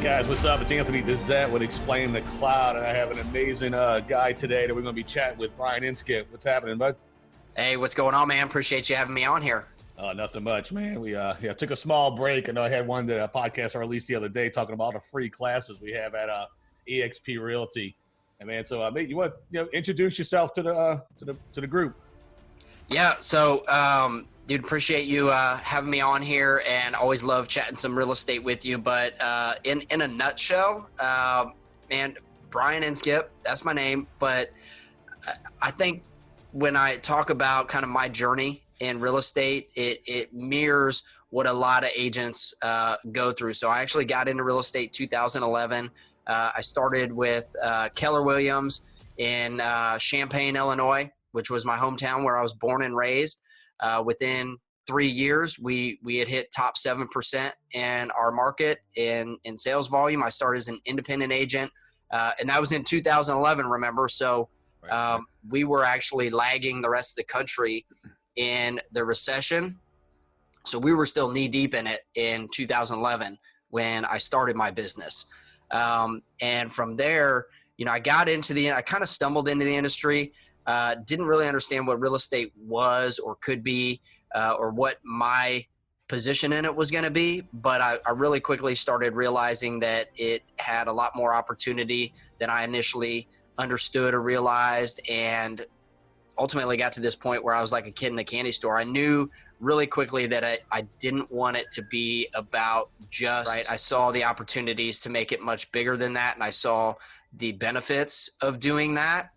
Guys, what's up? It's Anthony Dizette with Explain the Cloud, and I have an amazing guy today that we're going to be chatting with, Brian Inskip. What's happening, bud? Hey, what's going on, man? Appreciate you having me on here. Nothing much, man. We took a small break. I know I had one podcast I released the other day talking about all the free classes we have at eXp Realty. And man, so maybe you want introduce yourself to the group. Yeah, so dude, appreciate you having me on here, and always love chatting some real estate with you. But in a nutshell, man, Brian Inskip, that's my name. But I think when I talk about kind of my journey in real estate, it mirrors what a lot of agents go through. So I actually got into real estate 2011. I started with Keller Williams in Champaign, Illinois, which was my hometown where I was born and raised. Within 3 years, we had hit top 7% in our market in sales volume. I started as an independent agent, and that was in 2011, remember? So we were actually lagging the rest of the country in the recession. So we were still knee deep in it in 2011 when I started my business. And from there, I kind of stumbled into the industry. Didn't really understand what real estate was or could be, or what my position in it was going to be. But I really quickly started realizing that it had a lot more opportunity than I initially understood or realized, and ultimately got to this point where I was like a kid in a candy store. I knew really quickly that I didn't want it to be about just, I saw the opportunities to make it much bigger than that. And I saw the benefits of doing that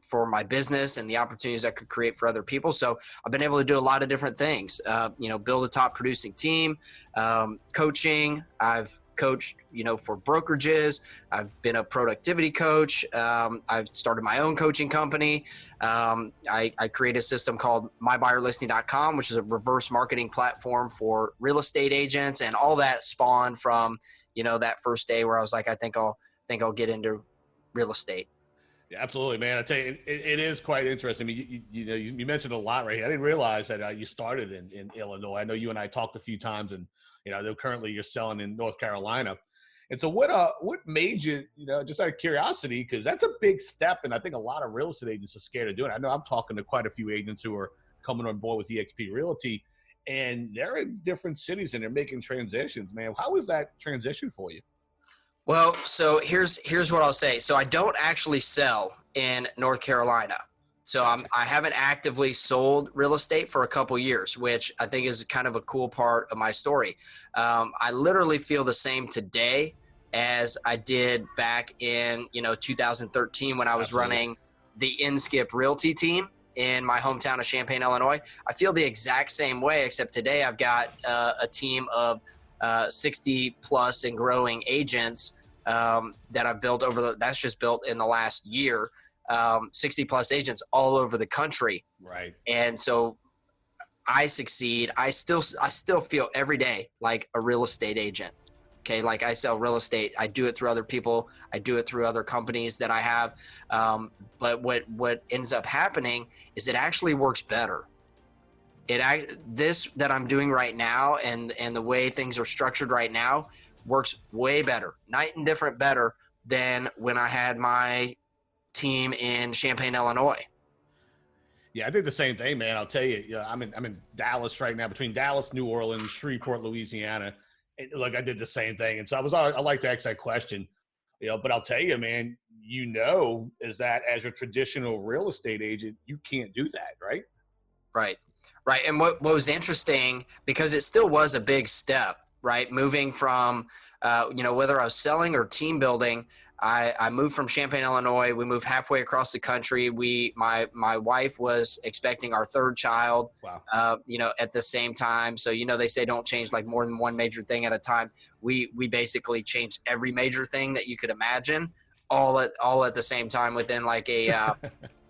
for my business and the opportunities I could create for other people. So I've been able to do a lot of different things, build a top producing team, coaching. I've coached, for brokerages. I've been a productivity coach. I've started my own coaching company. I created a system called mybuyerlisting.com, which is a reverse marketing platform for real estate agents. And all that spawned from, that first day where I was like, I think I'll get into real estate. Yeah, absolutely, man. I tell you, it is quite interesting. I mean, you mentioned a lot right here. I didn't realize that you started in Illinois. I know you and I talked a few times, and currently you're selling in North Carolina. And so, what made you, just out of curiosity, because that's a big step, and I think a lot of real estate agents are scared of doing it. I know I'm talking to quite a few agents who are coming on board with eXp Realty, and they're in different cities and they're making transitions. Man, how was that transition for you? Well, so here's what I'll say. So I don't actually sell in North Carolina. So I haven't actively sold real estate for a couple years, which I think is kind of a cool part of my story. I literally feel the same today as I did back in 2013 when I was running the Inskip Realty team in my hometown of Champaign, Illinois. I feel the exact same way, except today I've got a team of 60 plus and growing agents that I've built that's just built in the last year, 60 plus agents all over the country. Right. And so I succeed. I still feel every day like a real estate agent. Okay. Like I sell real estate. I do it through other people. I do it through other companies that I have. But what ends up happening is it actually works better. This that I'm doing right now and the way things are structured right now works way better, night and different better than when I had my team in Champaign, Illinois. Yeah, I did the same thing, man. I'll tell you, I'm in Dallas right now, between Dallas, New Orleans, Shreveport, Louisiana. And look, I did the same thing. And so I like to ask that question, but I'll tell you, man, is that as a traditional real estate agent, you can't do that, right? Right. And what was interesting, because it still was a big step, right? Moving from, whether I was selling or team building, I moved from Champaign, Illinois. We moved halfway across the country. My wife was expecting our third child, wow. At the same time. So, they say don't change like more than one major thing at a time. We basically changed every major thing that you could imagine all at the same time within like a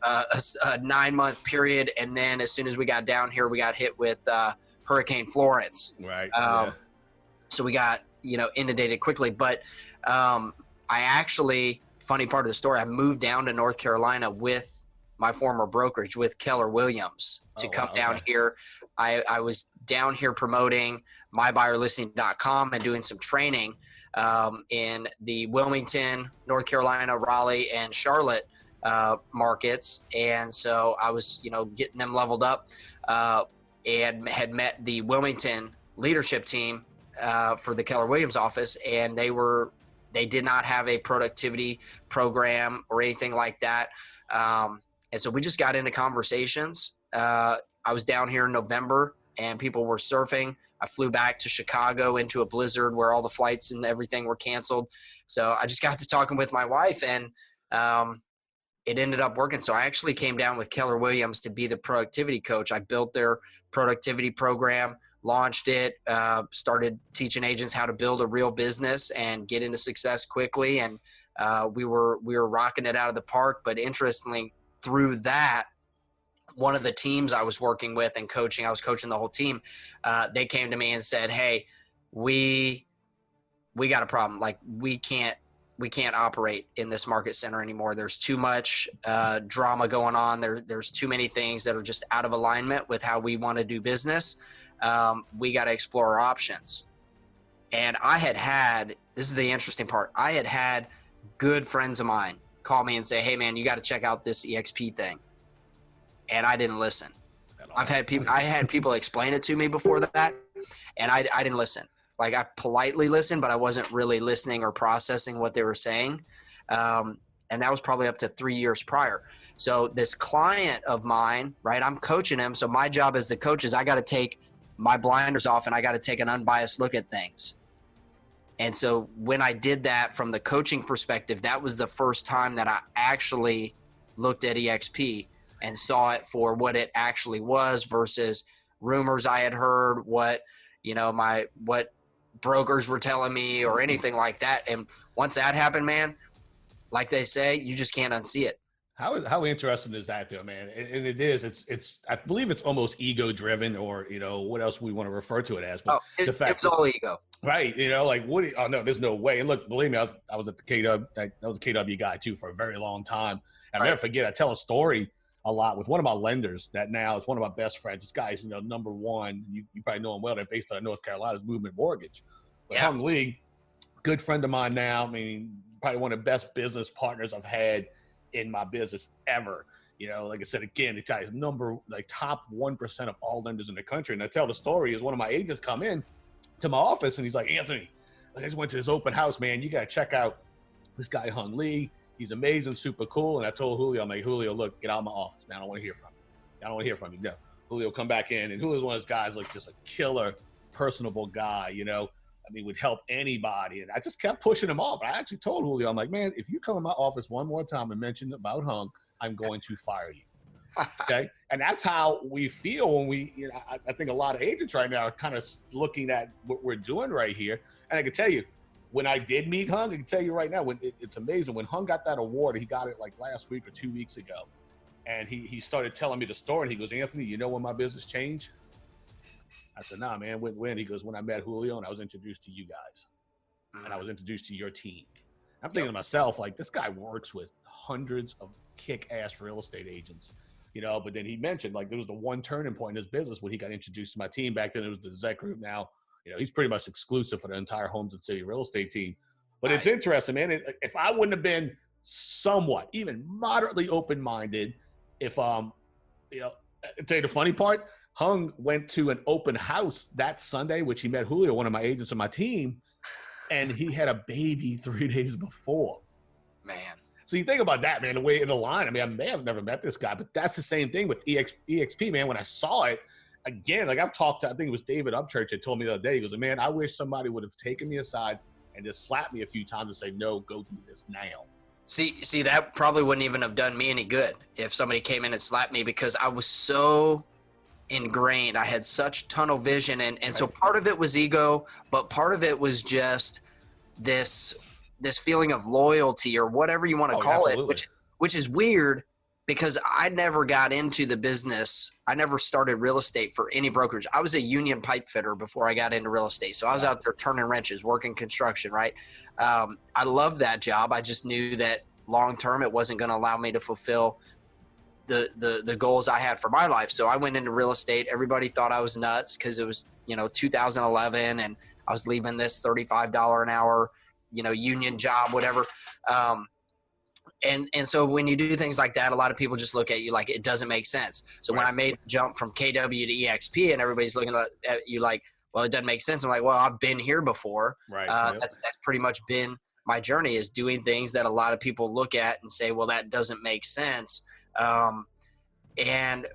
9-month period. And then as soon as we got down here, we got hit with Hurricane Florence. Right. So we got, inundated quickly. But I actually, funny part of the story, I moved down to North Carolina with my former brokerage, with Keller Williams, to come down here. I was down here promoting mybuyerlisting.com and doing some training. in the Wilmington, North Carolina, Raleigh, and Charlotte markets. And so I was, getting them leveled up and had met the Wilmington leadership team for the Keller Williams office, and they did not have a productivity program or anything like that. And so we just got into conversations. I was down here in November and people were surfing. I flew back to Chicago into a blizzard where all the flights and everything were canceled. So I just got to talking with my wife, and it ended up working. So I actually came down with Keller Williams to be the productivity coach. I built their productivity program, launched it, started teaching agents how to build a real business and get into success quickly. And we were rocking it out of the park. But interestingly, through that, one of the teams I was working with and coaching, I was coaching the whole team. They came to me and said, "Hey, we got a problem. Like we can't operate in this market center anymore. There's too much drama going on. There's too many things that are just out of alignment with how we want to do business. We got to explore our options." And this is the interesting part. I had good friends of mine call me and say, "Hey man, you got to check out this eXp thing." And I didn't listen. I had people explain it to me before that, and I didn't listen. Like I politely listened, but I wasn't really listening or processing what they were saying. And that was probably up to 3 years prior. So this client of mine, right, I'm coaching him. So my job as the coach is I got to take my blinders off and I got to take an unbiased look at things. And so when I did that from the coaching perspective, that was the first time that I actually looked at eXp and saw it for what it actually was versus rumors I had heard, what brokers were telling me or anything like that. And once that happened, man, like they say, you just can't unsee it. How interesting is that though, man? And it is, it's, I believe it's almost ego driven or, what else we want to refer to it as, but the fact it's all ego. Right. Like oh no, there's no way. And look, believe me, I was at the KW, I was a KW guy too for a very long time. And I'll never forget, I tell a story a lot with one of my lenders that now is one of my best friends. This guy's, number one, you probably know him well. They're based out of North Carolina's Movement Mortgage. But Hung Lee, good friend of mine now. I mean, probably one of the best business partners I've had in my business ever. Like I said, again, the guy's top 1% of all lenders in the country. And I tell the story is one of my agents come in to my office and he's like, "Anthony, I just went to this open house, man. You got to check out this guy, Hung Lee. He's amazing, super cool." And I told Julio, I'm like, "Julio, look, get out of my office, man. I don't want to hear from you. I don't want to hear from you." No. Julio come back in, and Julio's one of those guys, like just a killer, personable guy, would help anybody. And I just kept pushing him off. I actually told Julio, I'm like, "Man, if you come in my office one more time and mention about Hung, I'm going to fire you." Okay. And that's how we feel when we, I think a lot of agents right now are kind of looking at what we're doing right here. And I can tell you, when I did meet Hung, I can tell you right now, it's amazing. When Hung got that award, he got it like last week or 2 weeks ago. And he started telling me the story. And he goes, "Anthony, you know when my business changed?" I said, "Nah, man, when?" He goes, "When I met Julio and I was introduced to you guys. And I was introduced to your team." I'm thinking to myself, like, this guy works with hundreds of kick-ass real estate agents. But then he mentioned, like, there was the one turning point in his business when he got introduced to my team. Back then it was the Zec Group. Now, he's pretty much exclusive for the entire Homes and City real estate team. But It's interesting, man. If I wouldn't have been somewhat, even moderately open-minded, if, I'll tell you the funny part, Hung went to an open house that Sunday, which he met Julio, one of my agents on my team, and he had a baby 3 days before. Man. So you think about that, man, the way in the line. I mean, I may have never met this guy, but that's the same thing with eXp, man. When I saw it, again, like I've talked to, I think it was David Upchurch that told me the other day, he goes, "Man, I wish somebody would have taken me aside and just slapped me a few times and say, 'No, go do this now.'" See, that probably wouldn't even have done me any good if somebody came in and slapped me, because I was so ingrained. I had such tunnel vision. And so part of it was ego, but part of it was just this feeling of loyalty or whatever you want to call absolutely. it, which is weird because I never got into the business. I never started real estate for any brokerage. I was a union pipe fitter before I got into real estate. So I was out there turning wrenches, working construction, right? I loved that job. I just knew that long-term it wasn't going to allow me to fulfill the goals I had for my life. So I went into real estate. Everybody thought I was nuts because it was, 2011 and I was leaving this $35 an hour, union job, whatever. And so when you do things like that, a lot of people just look at you like it doesn't make sense. So when I made the jump from KW to eXp and everybody's looking at you like, well, it doesn't make sense. I'm like, well, I've been here before. Right. That's pretty much been my journey, is doing things that a lot of people look at and say, well, that doesn't make sense. And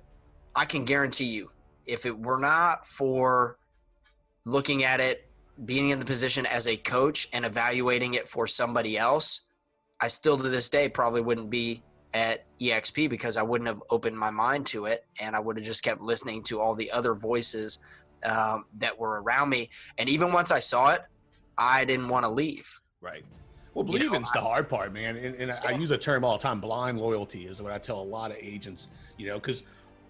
I can guarantee you, if it were not for looking at it, being in the position as a coach and evaluating it for somebody else, I still to this day probably wouldn't be at eXp, because I wouldn't have opened my mind to it, and I would have just kept listening to all the other voices that were around me. And even once I saw it, I didn't want to leave. Right. Well, believing's the hard part, man. And I use a term all the time, blind loyalty is what I tell a lot of agents, because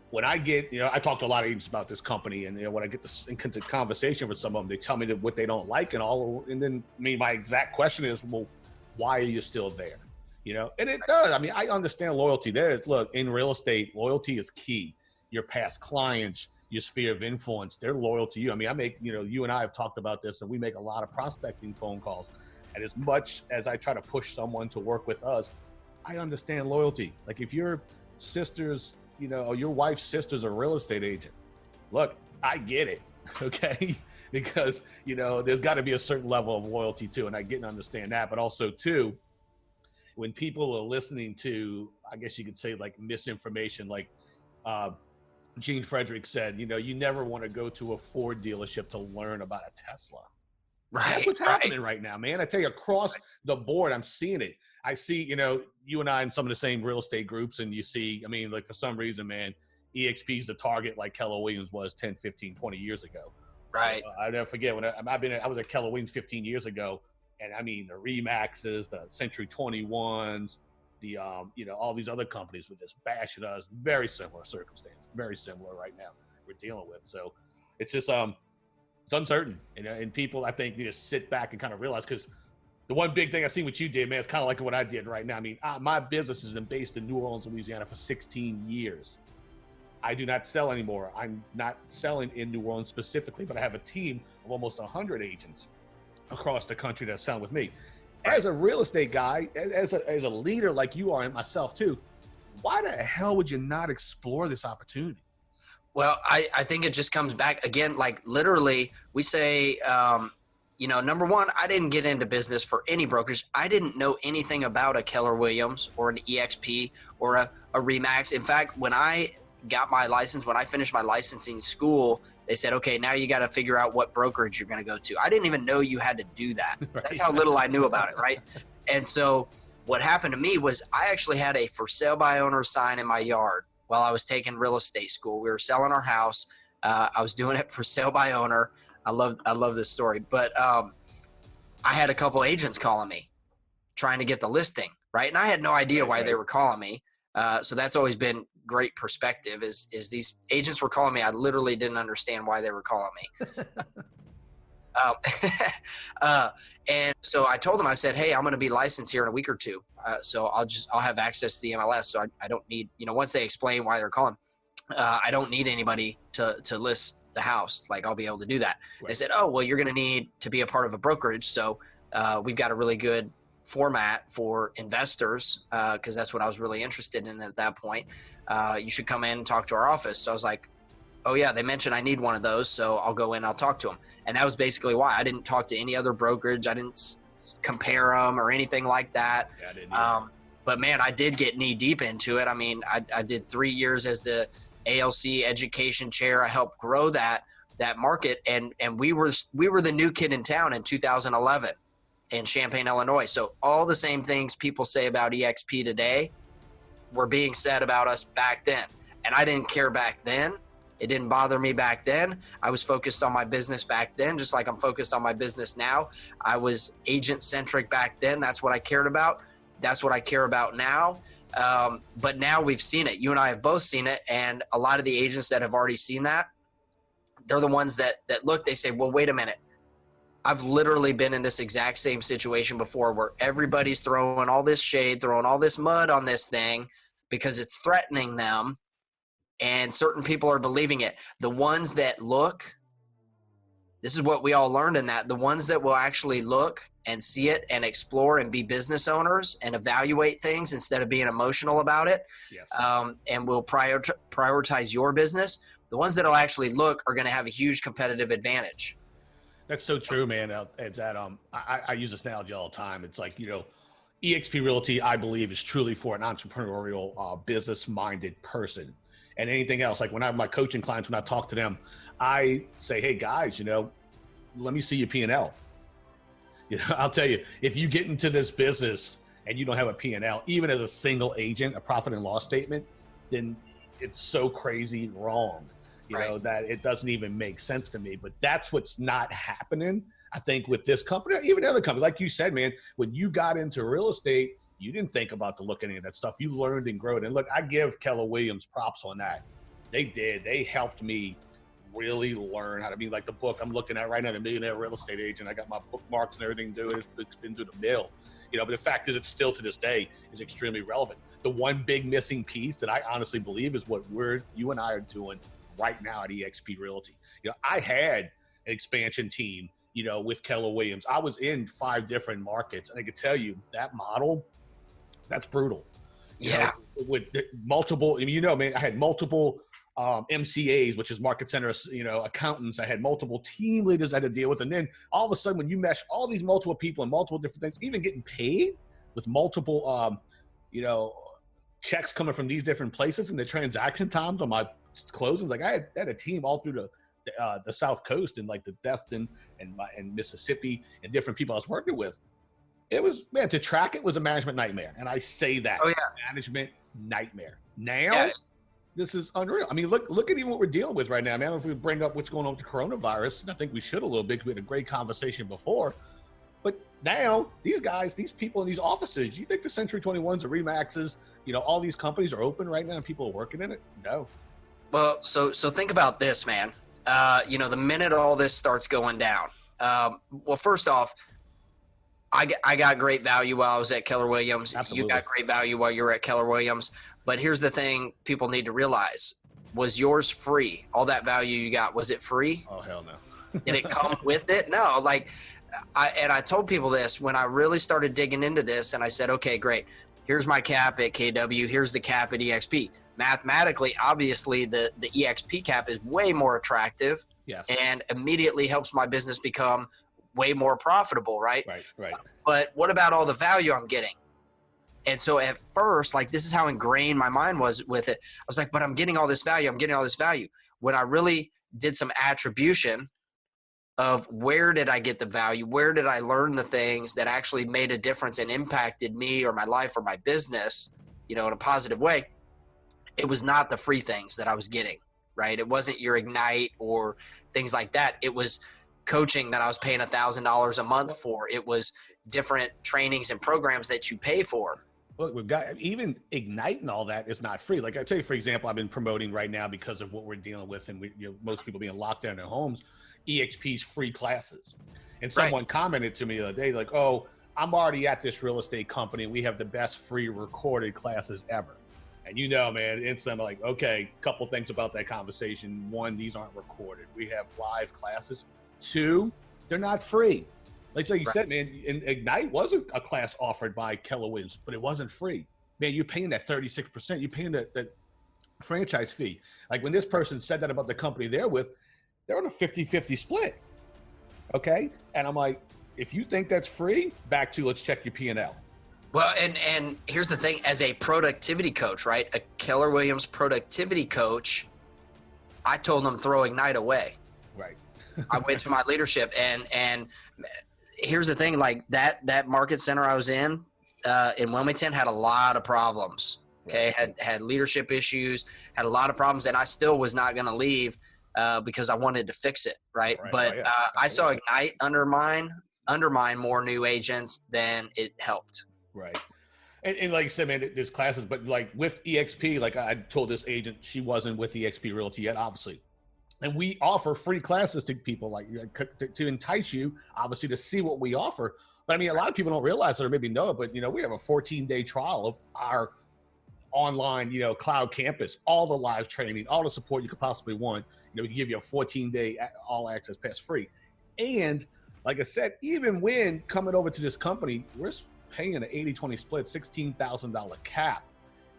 when I get, I talk to a lot of agents about this company, and when I get into conversation with some of them, they tell me what they don't like and all. And then my exact question is, well, why are you still there? And it does. I mean, I understand loyalty there. Look, in real estate, loyalty is key. Your past clients, your sphere of influence, they're loyal to you. I mean, I make, you and I have talked about this, and we make a lot of prospecting phone calls. And as much as I try to push someone to work with us, I understand loyalty. Like if your sister's, or your wife's sister's a real estate agent, look, I get it. Okay. Because, there's got to be a certain level of loyalty too. And I get and understand that. But also too, when people are listening to, I guess you could say like misinformation, like Gene Frederick said, you never want to go to a Ford dealership to learn about a Tesla. Right. That's what's happening right now, man. I tell you, across the board, I'm seeing it. I see, you and I in some of the same real estate groups, and you see, like for some reason, man, eXp is the target like Keller Williams was 10, 15, 20 years ago. Right. I'll never forget when I was at Keller Williams 15 years ago, and the Remaxes, the Century 21s, the all these other companies were just bashing us. Very similar circumstance, very similar right now we're dealing with. So it's just it's uncertain, and people, I think, need to sit back and kind of realize, because the one big thing I seen what you did, man, it's kind of like what I did right now. My business has been based in New Orleans, Louisiana for 16 years. I do not sell anymore. I'm not selling in New Orleans specifically, but I have a team of almost 100 agents across the country that sell with me. As a real estate guy, as a leader like you are, and myself too, why the hell would you not explore this opportunity? Well, I think it just comes back again, like literally we say, number one, I didn't get into business for any brokerage. I didn't know anything about a Keller Williams or an eXp or a Remax. In fact, when I got my license, when I finished my licensing school, they said, okay, now you got to figure out what brokerage you're going to go to. I didn't even know you had to do that. Right. That's how little I knew about it. Right. And so what happened to me was I actually had a for sale by owner sign in my yard while I was taking real estate school. We were selling our house. I was doing it for sale by owner. I love this story, but I had a couple agents calling me trying to get the listing. Right. And I had no idea why they were calling me. So that's always been great perspective is these agents were calling me. I literally didn't understand why they were calling me. And so I told them, I said, hey, I'm going to be licensed here in a week or two. So I'll have access to the MLS. So I don't need, once they explain why they're calling, I don't need anybody to list the house. Like I'll be able to do that. Right. They said, oh, well, you're going to need to be a part of a brokerage. So we've got a really good format for investors, because that's what I was really interested in at that point. You should come in and talk to our office. So I was like, oh yeah, they mentioned I need one of those, so I'll go in, I'll talk to them. And that was basically why. I didn't talk to any other brokerage. I didn't compare them or anything like that. Yeah, I didn't but man, I did get knee deep into it. I did 3 years as the ALC education chair. I helped grow that market, and we were the new kid in town in 2011 in Champaign, Illinois. So all the same things people say about eXp today were being said about us back then. And I didn't care back then. It didn't bother me back then. I was focused on my business back then, just like I'm focused on my business now. I was agent-centric back then. That's what I cared about. That's what I care about now. But now we've seen it. You and I have both seen it. And a lot of the agents that have already seen that, they're the ones that look, they say, well, wait a minute. I've literally been in this exact same situation before where everybody's throwing all this shade, throwing all this mud on this thing because it's threatening them. And certain people are believing it. The ones that look this is what we all learned in that. The ones that will actually look and see it and explore and be business owners and evaluate things instead of being emotional about it, Yes. and will prioritize your business, the ones that will actually look are going to have a huge competitive advantage. That's so true, man. It's that I use this analogy all the time. It's like, eXp Realty, I believe, is truly for an entrepreneurial, business-minded person. And anything else, like when I have my coaching clients, when I talk to them, I say, hey guys, let me see your P&L. I'll tell you, if you get into this business and you don't have a P&L, even as a single agent, a profit and loss statement, then it's so crazy wrong, that it doesn't even make sense to me. But that's what's not happening, I think, with this company, even other companies. Like you said, man, when you got into real estate, you didn't think about to look at any of that stuff. You learned and grew it. And look, I give Keller Williams props on that. They did. They helped me really learn how to be like the book I'm looking at right now, The Millionaire Real Estate Agent. I got my bookmarks and everything to do it. It's been through the mill. But the fact is, it's still to this day is extremely relevant. The one big missing piece that I honestly believe is what you and I are doing right now at eXp Realty. I had an expansion team, with Keller Williams. I was in 5 different markets, and I could tell you that model, that's brutal. Yeah. With multiple, man, I had multiple MCAs, which is market center, accountants. I had multiple team leaders I had to deal with. And then all of a sudden, when you mesh all these multiple people and multiple different things, even getting paid with multiple, checks coming from these different places, and the transaction times on my closings, like I had a team all through the South Coast and like the Destin and Mississippi and different people I was working with. It was, man, to track it was a management nightmare. And I say that. Oh, yeah. Management nightmare. Now, this is unreal. I mean, look at even what we're dealing with right now, man. If we bring up what's going on with the coronavirus, and I think we should a little bit, because we had a great conversation before. But now, these guys, these people in these offices, you think the Century 21s, the Remaxes, all these companies are open right now and people are working in it? No. Well, so think about this, man. The minute all this starts going down, well, first off, I got great value while I was at Keller Williams. Absolutely. You got great value while you were at Keller Williams. But here's the thing people need to realize. Was yours free? All that value you got, was it free? Oh, hell no. Did it come with it? No. I told people this when I really started digging into this, and I said, okay, great. Here's my cap at KW. Here's the cap at eXp. Mathematically, obviously, the eXp cap is way more attractive. Yes. And immediately helps my business become way more profitable, right? Right. But what about all the value I'm getting? And so at first, this is how ingrained my mind was with it. I was like, but I'm getting all this value. I'm getting all this value. When I really did some attribution of where did I get the value? Where did I learn the things that actually made a difference and impacted me or my life or my business, in a positive way? It was not the free things that I was getting, right? It wasn't your Ignite or things like that. It was coaching that I was paying $1,000 a month for. It was different trainings and programs that you pay for. Look, we've got even Ignite and all that is not free. Like I tell you, for example, I've been promoting right now because of what we're dealing with, and most people being locked down in their homes, eXp's free classes. And someone commented to me the other day, like, "Oh, I'm already at this real estate company. We have the best free recorded classes ever." And man, instantly I'm like, okay, a couple things about that conversation. 1, these aren't recorded. We have live classes. 2, they're not free. Like you said, man, Ignite wasn't a class offered by Keller Williams, but it wasn't free. Man, you're paying that 36%. You're paying that franchise fee. Like when this person said that about the company they're with, they're on a 50-50 split. Okay? And I'm like, if you think that's free, back to let's check your P&L. Well, and here's the thing. As a productivity coach, right, a Keller Williams productivity coach, I told them throw Ignite away. Right. I went to my leadership, and here's the thing, that market center I was in Wilmington had a lot of problems. Okay. Had leadership issues, had a lot of problems, and I still was not going to leave because I wanted to fix it. Right. But I saw Ignite undermine more new agents than it helped. Right. And like I said, man, there's classes, but like with eXp, like I told this agent, she wasn't with eXp Realty yet, obviously. And we offer free classes to people to entice you, obviously, to see what we offer. But I mean, a lot of people don't realize it or maybe know it, but we have a 14-day trial of our online, cloud campus, all the live training, all the support you could possibly want. We can give you a 14-day all access pass free. And like I said, even when coming over to this company, we're paying an 80-20 split, $16,000 cap,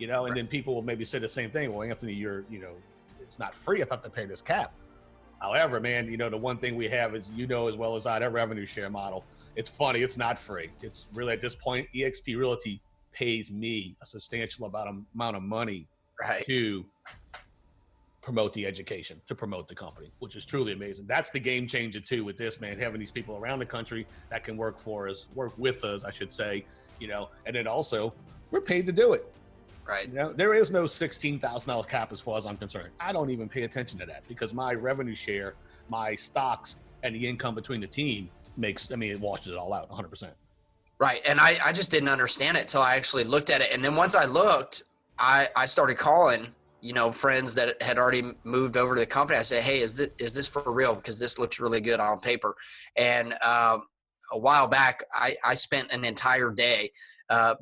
and then people will maybe say the same thing. Well, Anthony, it's not free if I have to pay this cap. However, man, the one thing we have is, as well as I, that revenue share model. It's funny. It's not free. It's really, at this point, eXp Realty pays me a substantial amount of money to promote the education, to promote the company, which is truly amazing. That's the game changer too with this, man, having these people around the country that can work with us, I should say, and then also we're paid to do it. Right. There is no $16,000 cap as far as I'm concerned. I don't even pay attention to that because my revenue share, my stocks, and the income between the team it washes it all out 100%. Right. And I just didn't understand it till I actually looked at it. And then once I looked, I started calling, friends that had already moved over to the company. I said, hey, is this for real? Because this looks really good on paper. And a while back, I spent an entire day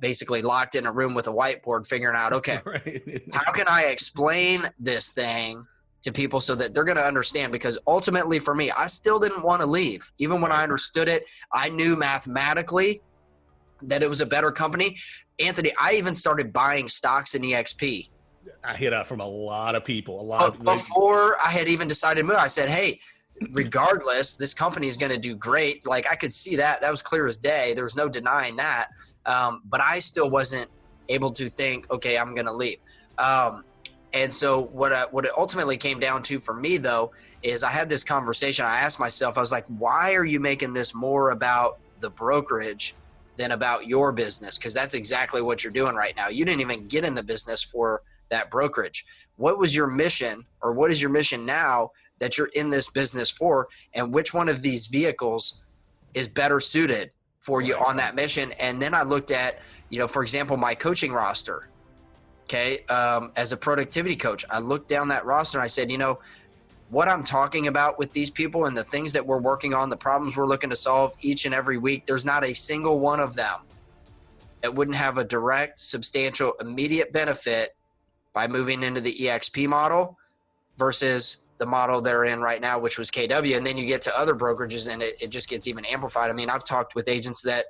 basically locked in a room with a whiteboard figuring out, okay, how can I explain this thing to people so that they're going to understand? Because ultimately for me, I still didn't want to leave. Even when I understood it, I knew mathematically that it was a better company. Anthony, I even started buying stocks in eXp. I hear that from a lot of people. Before I had even decided to move, I said, hey, regardless, this company is going to do great. Like, I could see that. That was clear as day. There was no denying that. But I still wasn't able to think, okay, I'm going to leave. And so what it ultimately came down to for me, though, is I had this conversation. I asked myself, I was like, why are you making this more about the brokerage than about your business? Because that's exactly what you're doing right now. You didn't even get in the business for that brokerage. What was your mission, or what is your mission now that you're in this business for? And which one of these vehicles is better suited for you on that mission? And then I looked at, for example, my coaching roster. Okay. As a productivity coach, I looked down that roster and I said, what I'm talking about with these people and the things that we're working on, the problems we're looking to solve each and every week, there's not a single one of them that wouldn't have a direct, substantial, immediate benefit by moving into the eXp model versus the model they're in right now, which was KW. And then you get to other brokerages and it just gets even amplified. I mean, I've talked with agents that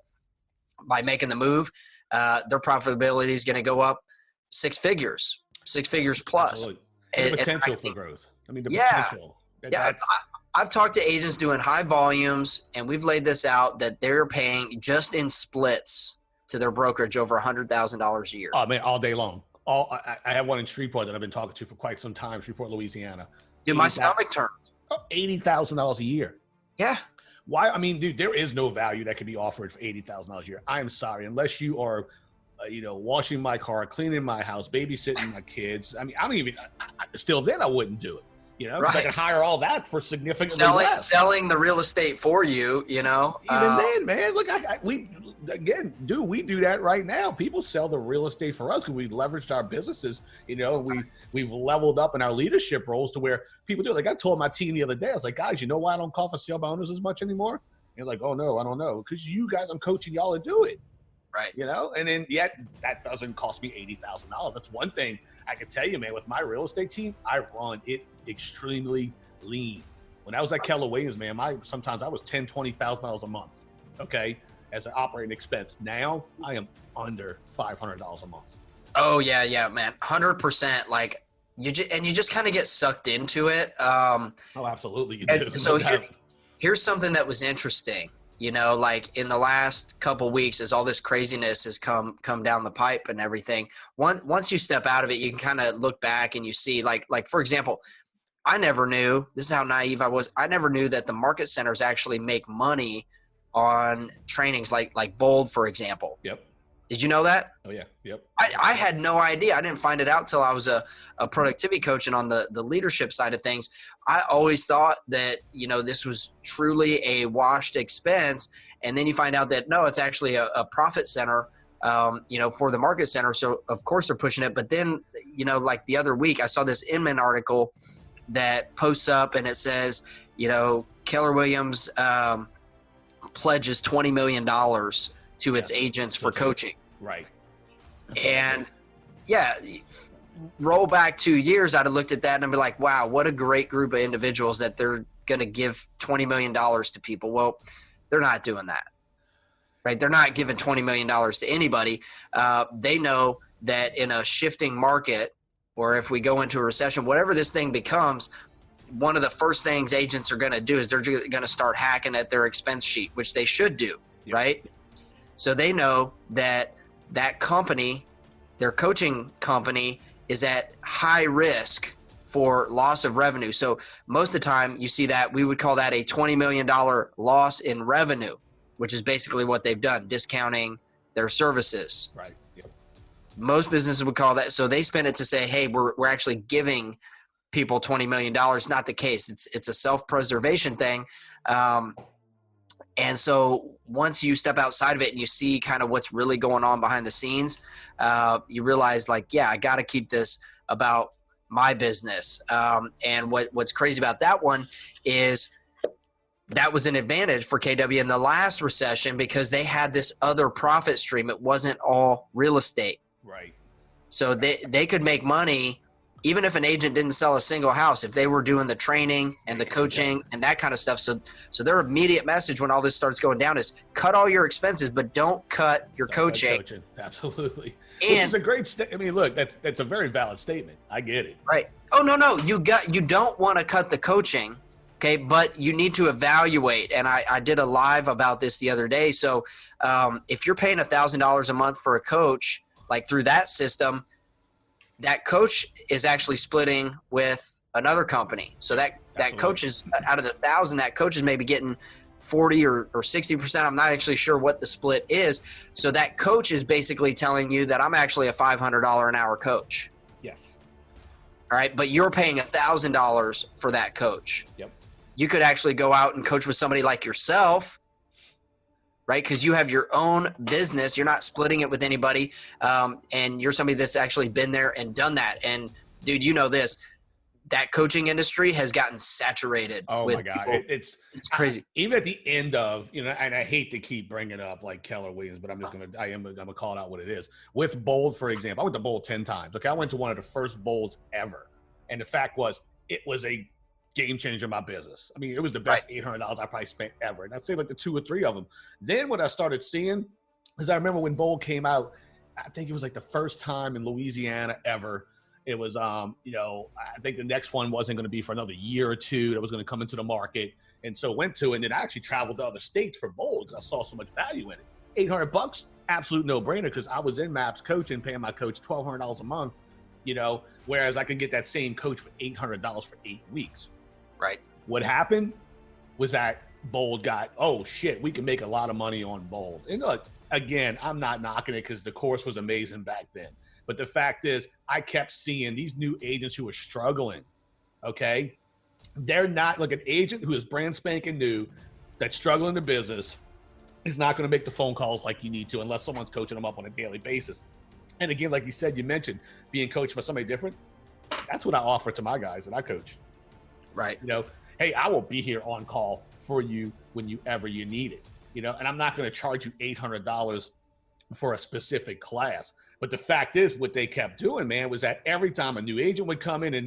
by making the move, their profitability is going to go up six figures plus. And the potential for growth. I mean, the potential. Yeah. I've talked to agents doing high volumes, and we've laid this out that they're paying just in splits to their brokerage over $100,000 a year. Oh man, all day long. I have one in Shreveport that I've been talking to for quite some time, Shreveport, Louisiana. Dude, my stomach turned. $80,000 a year. Yeah. Why? I mean, dude, there is no value that could be offered for $80,000 a year. I'm sorry, unless you are, washing my car, cleaning my house, babysitting my kids. I mean, still then I wouldn't do it. Because I can hire all that for significantly less. Selling the real estate for you, Even then, man, look, we do that right now. People sell the real estate for us because we've leveraged our businesses, and we've leveled up in our leadership roles to where people do it. Like I told my team the other day, I was like, guys, you know why I don't call for sale by owners as much anymore? And like, oh no, I don't know. Because you guys, I'm coaching y'all to do it. Right. And then yet that doesn't cost me $80,000. That's one thing I can tell you, man, with my real estate team, I run it extremely lean. When I was at Keller Williams, man, sometimes I was $10,000, $20,000 a month. Okay. As an operating expense. Now I am under $500 a month. Oh yeah, man. 100%. Like you just kind of get sucked into it. Oh, absolutely. You do. So here's something that was interesting. Like in the last couple weeks, as all this craziness has come down the pipe and everything, once you step out of it, you can kind of look back and you see like, for example, I never knew, this is how naive I was. I never knew that the market centers actually make money on trainings like Bold, for example. Yep. Did you know that? Oh yeah. Yep. I had no idea. I didn't find it out till I was a productivity coach and on the leadership side of things. I always thought that, this was truly a washed expense. And then you find out that no, it's actually a profit center, for the market center. So of course they're pushing it. But then, like the other week I saw this Inman article that posts up and it says, Keller Williams pledges $20 million to its agents for coaching. Right. And yeah, roll back 2 years, I'd have looked at that and I'd be like, wow, what a great group of individuals that they're going to give $20 million to people. Well, they're not doing that, right? They're not giving $20 million to anybody. They know that in a shifting market, or if we go into a recession, whatever this thing becomes, one of the first things agents are going to do is they're going to start hacking at their expense sheet, which they should do, right? So they know that that company, their coaching company, is at high risk for loss of revenue. So most of the time you see that we would call that a $20 million loss in revenue, which is basically what they've done, discounting their services. Right. Yep. Most businesses would call that. So they spend it to say, hey, we're actually giving people $20 million. Not the case. It's a self-preservation thing. And so once you step outside of it and you see kind of what's really going on behind the scenes, you realize like, yeah, I got to keep this about my business. And what's crazy about that one is that was an advantage for KW in the last recession because they had this other profit stream. It wasn't all real estate. Right. So they could make money even if an agent didn't sell a single house, if they were doing the training and the coaching and that kind of stuff. So their immediate message when all this starts going down is cut all your expenses, but don't cut your coaching. Absolutely. And, which is a great I mean, look, that's a very valid statement. I get it. Right. Oh, no. You don't want to cut the coaching. Okay. But you need to evaluate. And I did a live about this the other day. So if you're paying $1,000 a month for a coach, like through that system, that coach is actually splitting with another company. So that coach is out of the 1,000, that coach is maybe getting 40 or 60%. I'm not actually sure what the split is. So that coach is basically telling you that I'm actually a $500 an hour coach. Yes. All right. But you're paying $1,000 for that coach. Yep. You could actually go out and coach with somebody like yourself, right? Because you have your own business. You're not splitting it with anybody. And you're somebody that's actually been there and done that. And dude, you know this, that coaching industry has gotten saturated. Oh my God. People. It's crazy. Even at the end of, and I hate to keep bringing up like Keller Williams, but I'm going to call it out what it is. With Bold, for example, I went to Bold 10 times. Okay. I went to one of the first Bolds ever. And the fact was, it was a game changer in my business. I mean, it was the best $800 I probably spent ever. And I'd say like the 2 or 3 of them. Then what I started seeing is I remember when Bold came out, I think it was like the first time in Louisiana ever. It was, I think the next one wasn't going to be for another year or two that was going to come into the market. And so went to it, and then I actually traveled to other states for Bold because I saw so much value in it. $800, absolute no brainer because I was in MAPS coaching, paying my coach $1,200 a month, whereas I could get that same coach for $800 for 8 weeks. Right. What happened was that Bold got, oh shit, we can make a lot of money on Bold. And look, again, I'm not knocking it because the course was amazing back then. But the fact is, I kept seeing these new agents who are struggling. Okay. They're not like an agent who is brand spanking new that's struggling the business is not going to make the phone calls like you need to unless someone's coaching them up on a daily basis. And again, like you said, you mentioned being coached by somebody different. That's what I offer to my guys that I coach. Right. Hey, I will be here on call for you whenever you need it, and I'm not going to charge you $800 for a specific class. But the fact is what they kept doing, man, was that every time a new agent would come in, and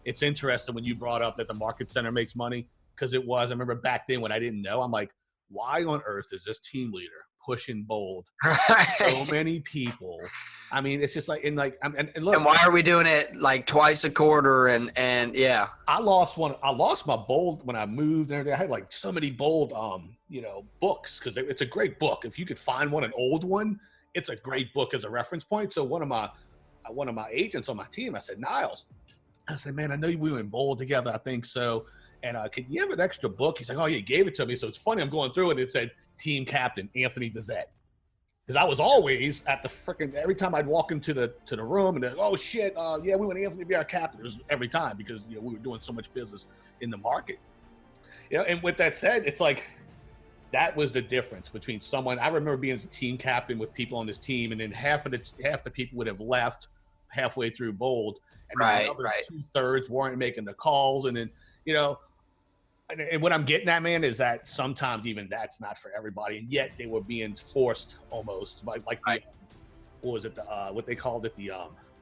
it's interesting when you brought up that the market center makes money because I remember back then when I didn't know, I'm like, why on earth is this team leader pushing Bold? So many people. I mean, it's just like, and look. And why are we doing it like twice a quarter? And yeah. I lost my Bold when I moved and everything. I had like so many Bold, books because it's a great book. If you could find an old one, it's a great book as a reference point. So one of my agents on my team, I said, Niles, I said, man, I know we were in Bold together. I think so. And could you have an extra book? He's like, oh, yeah, he gave it to me. So it's funny. I'm going through it. And it said team captain, Anthony Dezette. Because I was always at the every time I'd walk into the room and oh shit, yeah, we want Anthony to be our captain. It was every time because we were doing so much business in the market. And with that said, it's like that was the difference between someone. I remember being as a team captain with people on this team, and then half the people would have left halfway through Bold, and then the other 2/3 weren't making the calls, and then And what I'm getting at, man, is that sometimes even that's not for everybody, and yet they were being forced almost by what was it? What they called it,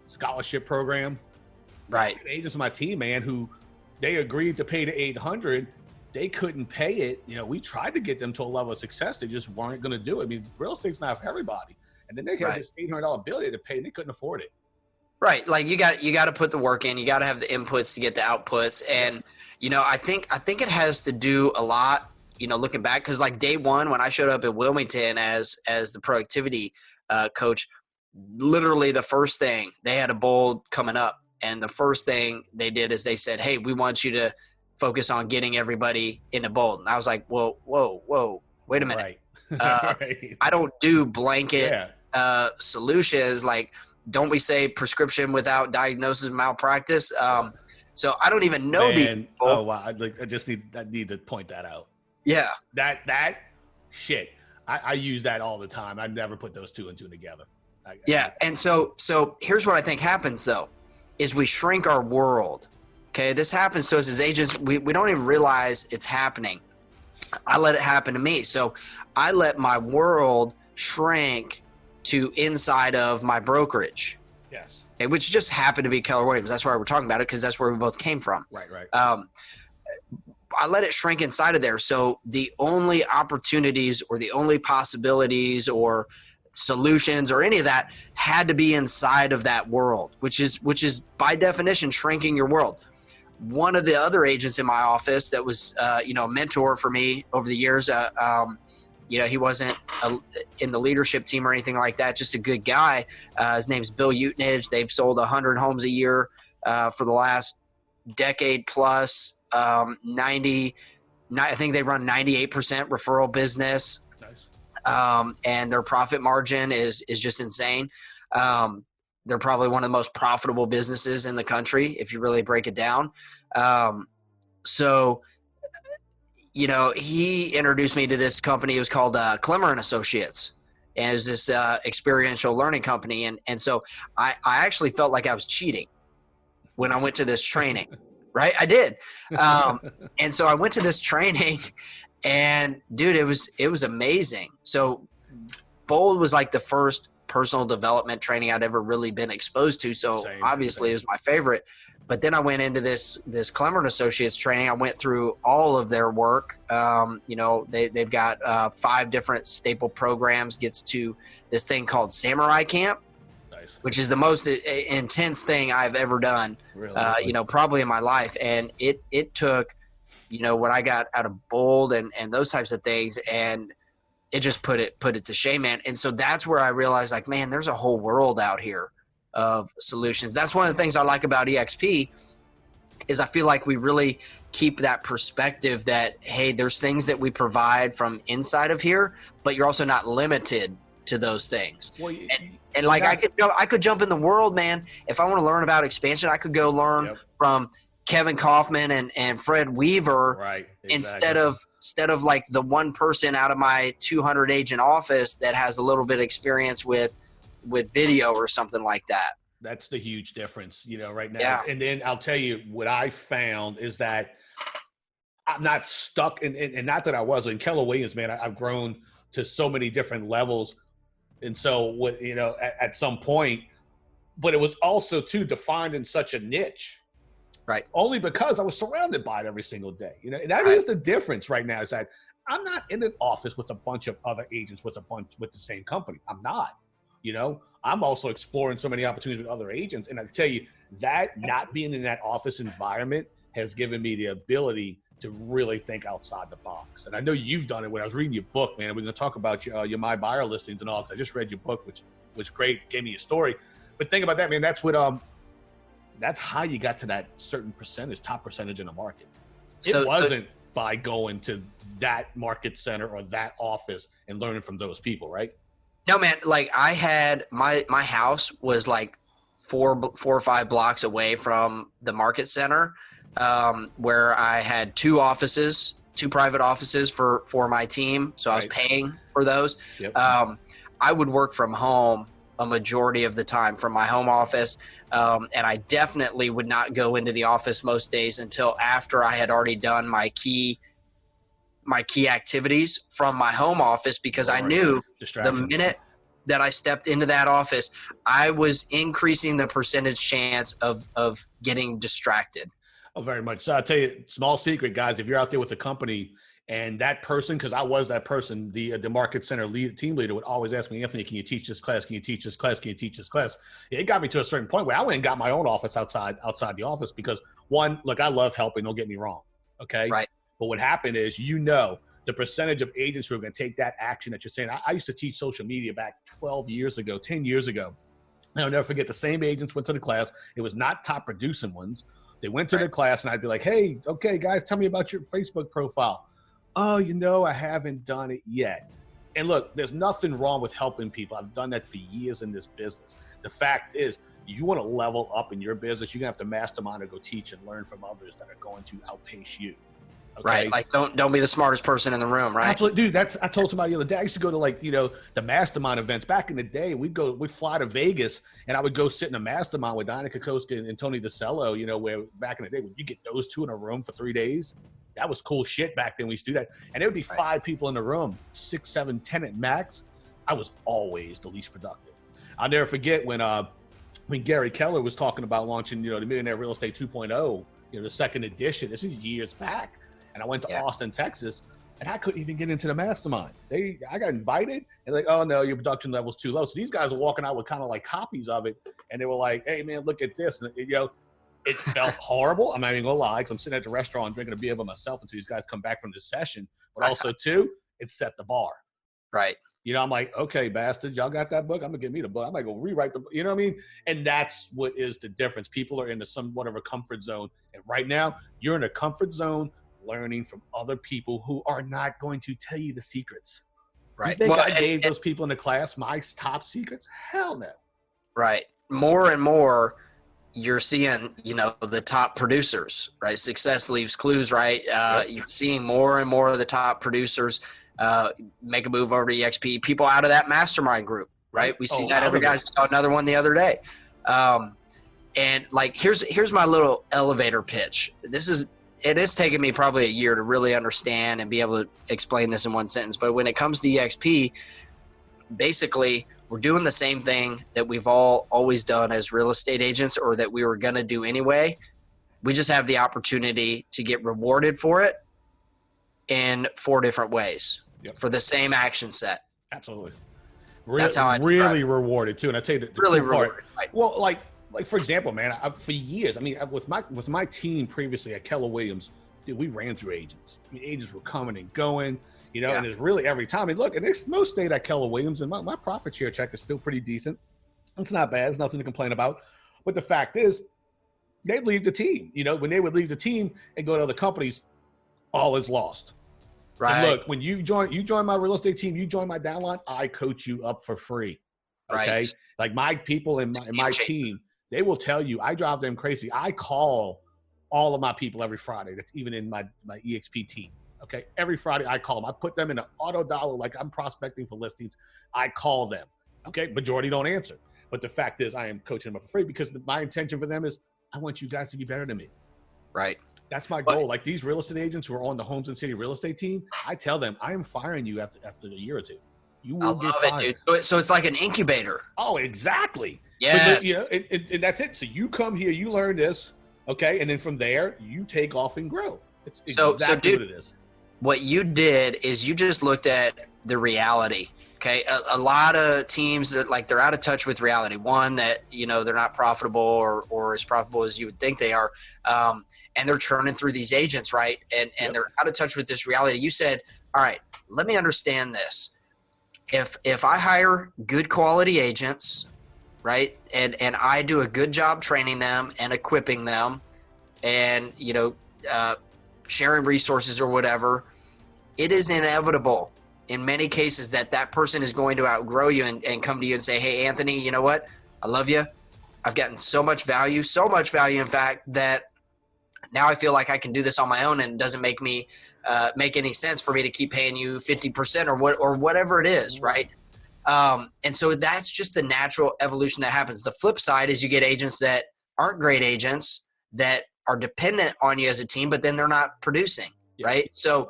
scholarship program. Right. Agents on my team, man, who they agreed to pay the 800. They couldn't pay it. You know, we tried to get them to a level of success. They just weren't going to do it. I mean, real estate's not for everybody. And then they had this $800 bill they had to pay, and they couldn't afford it. Right. Like you got to put the work in. You got to have the inputs to get the outputs. And, you know, I think it has to do a lot, you know, looking back, because like day one, when I showed up at Wilmington as the productivity coach, literally the first thing, they had a bold coming up. And the first thing they did is they said, hey, we want you to focus on getting everybody into bold. And I was like, whoa, wait a minute. Right. I don't do blanket solutions. Like, don't we say prescription without diagnosis of malpractice? So I don't even know these people. Oh, wow. I need to point that out. Yeah. That shit. I use that all the time. I never put those two and two together. And so here's what I think happens though, is we shrink our world. Okay. This happens to us as agents. We don't even realize it's happening. I let it happen to me. So I let my world shrink to inside of my brokerage. Yes. Okay, which just happened to be Keller Williams. That's why we're talking about it, because that's where we both came from. Right. I let it shrink inside of there. So the only opportunities or the only possibilities or solutions or any of that had to be inside of that world, which is by definition shrinking your world. One of the other agents in my office that was, a mentor for me over the years, he wasn't in the leadership team or anything like that, just a good guy. His name's Bill Utenage. They've sold 100 homes a year for the last decade plus. I think they run 98% referral business. Nice. And their profit margin is just insane. They're probably one of the most profitable businesses in the country if you really break it down. He introduced me to this company. It was called Clemmer and Associates, and it was this experiential learning company. And so I actually felt like I was cheating when I went to this training, right? I did. And so I went to this training, and dude, it was amazing. So Bold was like the first personal development training I'd ever really been exposed to. So obviously it was my favorite. But then I went into this Clemmer and Associates training. I went through all of their work. They've got 5 different staple programs, gets to this thing called Samurai Camp, nice. Which is the most intense thing I've ever done, really? Probably in my life. And it took, what I got out of Bold and those types of things, and it just put it to shame, man. And so that's where I realized, like, man, there's a whole world out here of solutions. That's one of the things I like about eXp is I feel like we really keep that perspective that, hey, there's things that we provide from inside of here, but you're also not limited to those things. Well, I could jump in the world, man. If I want to learn about expansion, I could go learn from Kevin Kaufman and Fred Weaver, right? Exactly. instead of like the one person out of my 200 agent office that has a little bit of experience with video or something like that. That's the huge difference, right now. Yeah. And then I'll tell you what I found is that I'm not stuck and not that I was in Keller Williams, man. I've grown to so many different levels. And so at some point, but it was also too defined in such a niche, right? Only because I was surrounded by it every single day. And that is the difference right now, is that I'm not in an office with a bunch of other agents with the same company. I'm not. I'm also exploring so many opportunities with other agents. And I tell you that not being in that office environment has given me the ability to really think outside the box. And I know you've done it when I was reading your book, man. We're going to talk about your My Buyer listings and all, because I just read your book, which was great. Gave me a story. But think about that, man. That's what, that's how you got to that certain top percentage in the market. It wasn't by going to that market center or that office and learning from those people, right? No, man, like I had my house was like 4 or 5 blocks away from the market center, where I had 2 private offices for my team. So I was paying for those. Yep. I would work from home a majority of the time from my home office. And I definitely would not go into the office most days until after I had already done my key my key activities from my home office, because I knew the that I stepped into that office, I was increasing the percentage chance of getting distracted. Oh, very much. So I'll tell you, small secret, guys, if you're out there with a company and that person, because I was that person, the market center team leader would always ask me, Anthony, can you teach this class? Can you teach this class? Can you teach this class? It got me to a certain point where I went and got my own office outside the office because, one, look, I love helping. Don't get me wrong. Okay. Right. But what happened is, the percentage of agents who are going to take that action that you're saying. I used to teach social media back 12 years ago, 10 years ago. And I'll never forget, the same agents went to the class. It was not top producing ones. They went to the class and I'd be like, hey, okay, guys, tell me about your Facebook profile. Oh, I haven't done it yet. And look, there's nothing wrong with helping people. I've done that for years in this business. The fact is, you want to level up in your business, you're going to have to mastermind or go teach and learn from others that are going to outpace you. Okay? Right. Like don't be the smartest person in the room, right? Absolutely. Dude, I told somebody the other day, I used to go to the mastermind events. Back in the day, we'd fly to Vegas and I would go sit in a mastermind with Diana Kokoska and Tony DeCello, where back in the day, when you get those two in a room for 3 days, that was cool shit back then. We used to do that. And there would be 5 people in the room, 6, 7, 10 at max. I was always the least productive. I'll never forget when Gary Keller was talking about launching, the Millionaire Real Estate 2.0, the second edition. This is years back. And I went to Austin, Texas, and I couldn't even get into the mastermind. I got invited, and like, oh no, your production level's too low. So these guys were walking out with kind of like copies of it, and they were like, hey man, look at this. And it felt horrible. I'm not even gonna lie, because I'm sitting at the restaurant drinking a beer by myself until these guys come back from this session. But also too, it set the bar. Right. I'm like, okay, bastards, y'all got that book? I'm gonna give me the book. I might go rewrite the book. You know what I mean? And that's what is the difference. People are into somewhat of a comfort zone, and right now you're in a comfort zone, learning from other people who are not going to tell you the secrets. Right. You think I gave those people in the class my top secrets? Hell no. Right. More and more, you're seeing, the top producers, right? Success leaves clues, right? You're seeing more and more of the top producers make a move over to eXp, people out of that mastermind group, right? We see that every guy. Saw another one the other day. And like, here's my little elevator pitch. It has taken me probably a year to really understand and be able to explain this in one sentence. But when it comes to eXp, basically we're doing the same thing that we've always done as real estate agents, or that we were going to do anyway. We just have the opportunity to get rewarded for it in 4 different ways for the same action set. Absolutely. That's how I really rewarded too. And I tell you, the really cool rewarded. Part, well, like for example, man, for years, with my team previously at Keller Williams, dude, we ran through agents. Agents were coming and going, and it's really every time. And look, and most stayed at Keller Williams, and my profit share check is still pretty decent. It's not bad. There's nothing to complain about. But the fact is, they'd leave the team. When they would leave the team and go to other companies, all is lost. Right. And look, when you join my real estate team, you join my downline, I coach you up for free. Okay. Right. Like my people in my team, they will tell you, I drive them crazy. I call all of my people every Friday. That's even in my eXp team. Okay. Every Friday I call them. I put them in an auto dialer like I'm prospecting for listings. I call them. Okay. Majority don't answer. But the fact is, I am coaching them for free because my intention for them is I want you guys to be better than me. Right. That's my goal. Like these real estate agents who are on the Homes and City real estate team, I tell them, I am firing you after a year or two. You will get fired. Dude. So it's like an incubator. Oh, exactly. Yeah. And that's it. So you come here, you learn this, okay, and then from there you take off and grow. It's exactly what it is. What you did is you just looked at the reality. Okay, a lot of teams that they're out of touch with reality. One, that they're not profitable or as profitable as you would think they are, and they're churning through these agents, right? And they're out of touch with this reality. You said, all right, let me understand this. If I hire good quality agents, right, and I do a good job training them and equipping them, and sharing resources or whatever, it is inevitable in many cases that person is going to outgrow you and come to you and say, hey, Anthony, you know what? I love you. I've gotten so much value, in fact, that now I feel like I can do this on my own, and it doesn't make any sense for me to keep paying you 50% or whatever it is, right? And so that's just the natural evolution that happens. The flip side is you get agents that aren't great agents that are dependent on you as a team, but then they're not producing, right? So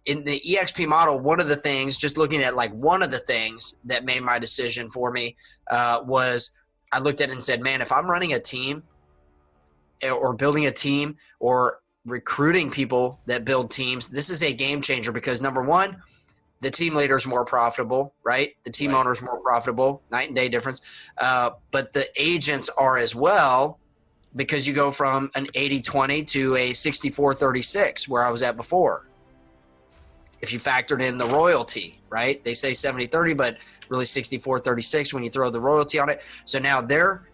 in the eXp model, one of the things, just looking at like one of the things that made my decision for me was I looked at it and said, man, if I'm running a team or building a team or recruiting people that build teams, this is a game changer because number one, the team leader is more profitable, right? The team owner is more profitable, night and day difference. But the agents are as well because you go from an 80-20 to a 64-36 where I was at before. If you factored in the royalty, right? They say 70-30, but really 64-36 when you throw the royalty on it. So now their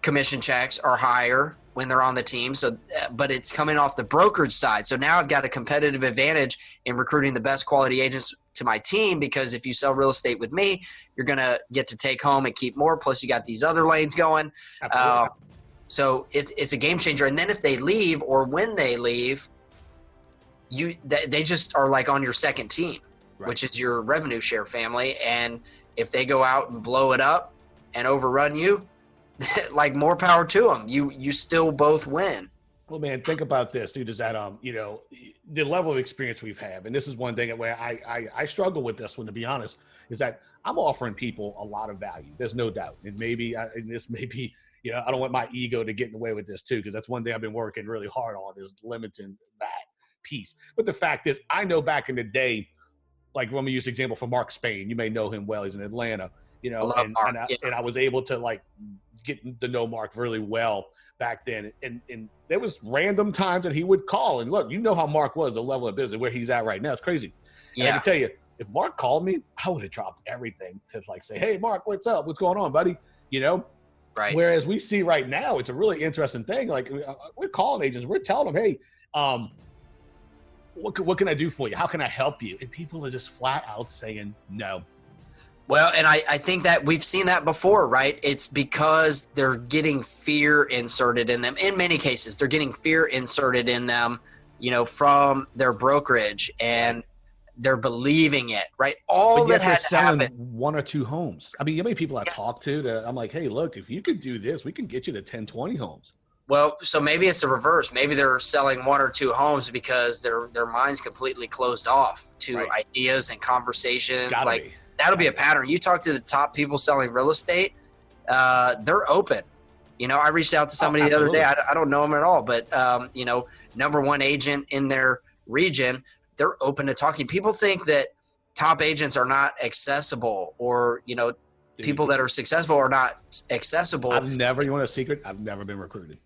commission checks are higher when they're on the team. So, but it's coming off the brokerage side. So now I've got a competitive advantage in recruiting the best quality agents to my team because if you sell real estate with me, you're going to get to take home and keep more. Plus you got these other lanes going. So it's a game changer. And then if they leave or when they leave, they just are like on your second team, which is your revenue share family. And if they go out and blow it up and overrun you, like more power to them. You still both win. Well, man, think about this, dude. Is that the level of experience we've had, and this is one thing where I struggle with this one, to be honest, is that I'm offering people a lot of value. There's no doubt, and maybe this may be, I don't want my ego to get in the way with this too, because that's one thing I've been working really hard on is limiting that piece. But the fact is, I know back in the day, like when we use the example for Mark Spain, you may know him well. He's in Atlanta, and I was able to like get to know Mark really well back then. And there was random times that he would call and look, how Mark was, the level of business where he's at right now. It's crazy. And I can tell you, if Mark called me, I would have dropped everything to like say, hey, Mark, what's up? What's going on, buddy? Right. Whereas we see right now, it's a really interesting thing. Like we're calling agents, we're telling them, hey, what can I do for you? How can I help you? And people are just flat out saying no. Well, and I think that we've seen that before, right? It's because they're getting fear inserted in them. In many cases, they're getting fear inserted in them, from their brokerage, and they're believing it, right? All that has to happen. One or two homes. I mean, how many people I talk to that I'm like, hey, look, if you could do this, we can get you to 10, 20 homes. Well, so maybe it's the reverse. Maybe they're selling one or two homes because their mind's completely closed off to ideas and conversations. That'll be a pattern. You talk to the top people selling real estate, they're open. I reached out to somebody the other day. I don't know them at all, but, number one agent in their region, they're open to talking. People think that top agents are not accessible or, people that are successful are not accessible. You want a secret? I've never been recruited.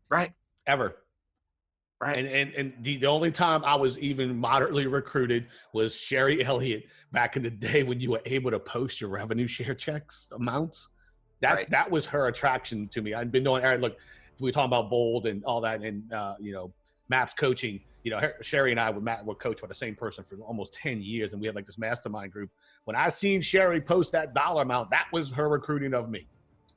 Right. Ever. Right. And the only time I was even moderately recruited was Sherry Elliott back in the day when you were able to post your revenue share checks amounts. That was her attraction to me. I've been doing, look, we were talking about Bold and all that and, Maps coaching. Sherry and I were coached by the same person for almost 10 years. And we had like this mastermind group. When I seen Sherry post that dollar amount, that was her recruiting of me.